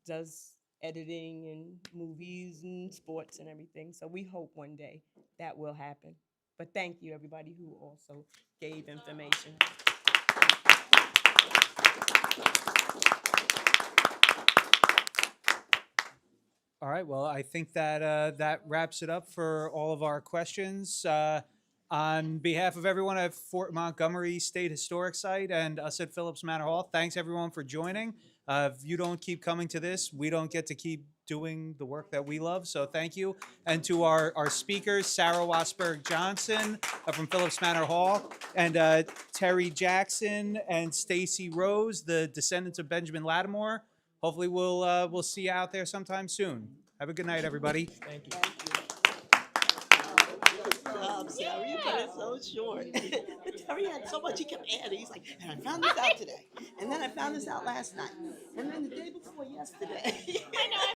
does editing and movies and sports and everything. So we hope one day that will happen. But thank you, everybody who also gave information. All right. Well, I think that that wraps it up for all of our questions. On behalf of everyone at Fort Montgomery State Historic Site and us at Philipse Manor Hall, thanks everyone for joining. If you don't keep coming to this, we don't get to keep doing the work that we love. So thank you. And to our speakers, Sarah Wasberg Johnson from Philipse Manor Hall, and Terry Jackson and Stacey Rose, the descendants of Benjamin Lattimore. Hopefully we'll see you out there sometime soon. Have a good night, everybody. Thank you. Good job, Sarah. You cut it so short. Terry had so much he kept adding. He's like, and I found this out today. And then I found this out last night. And then the day before yesterday. I know.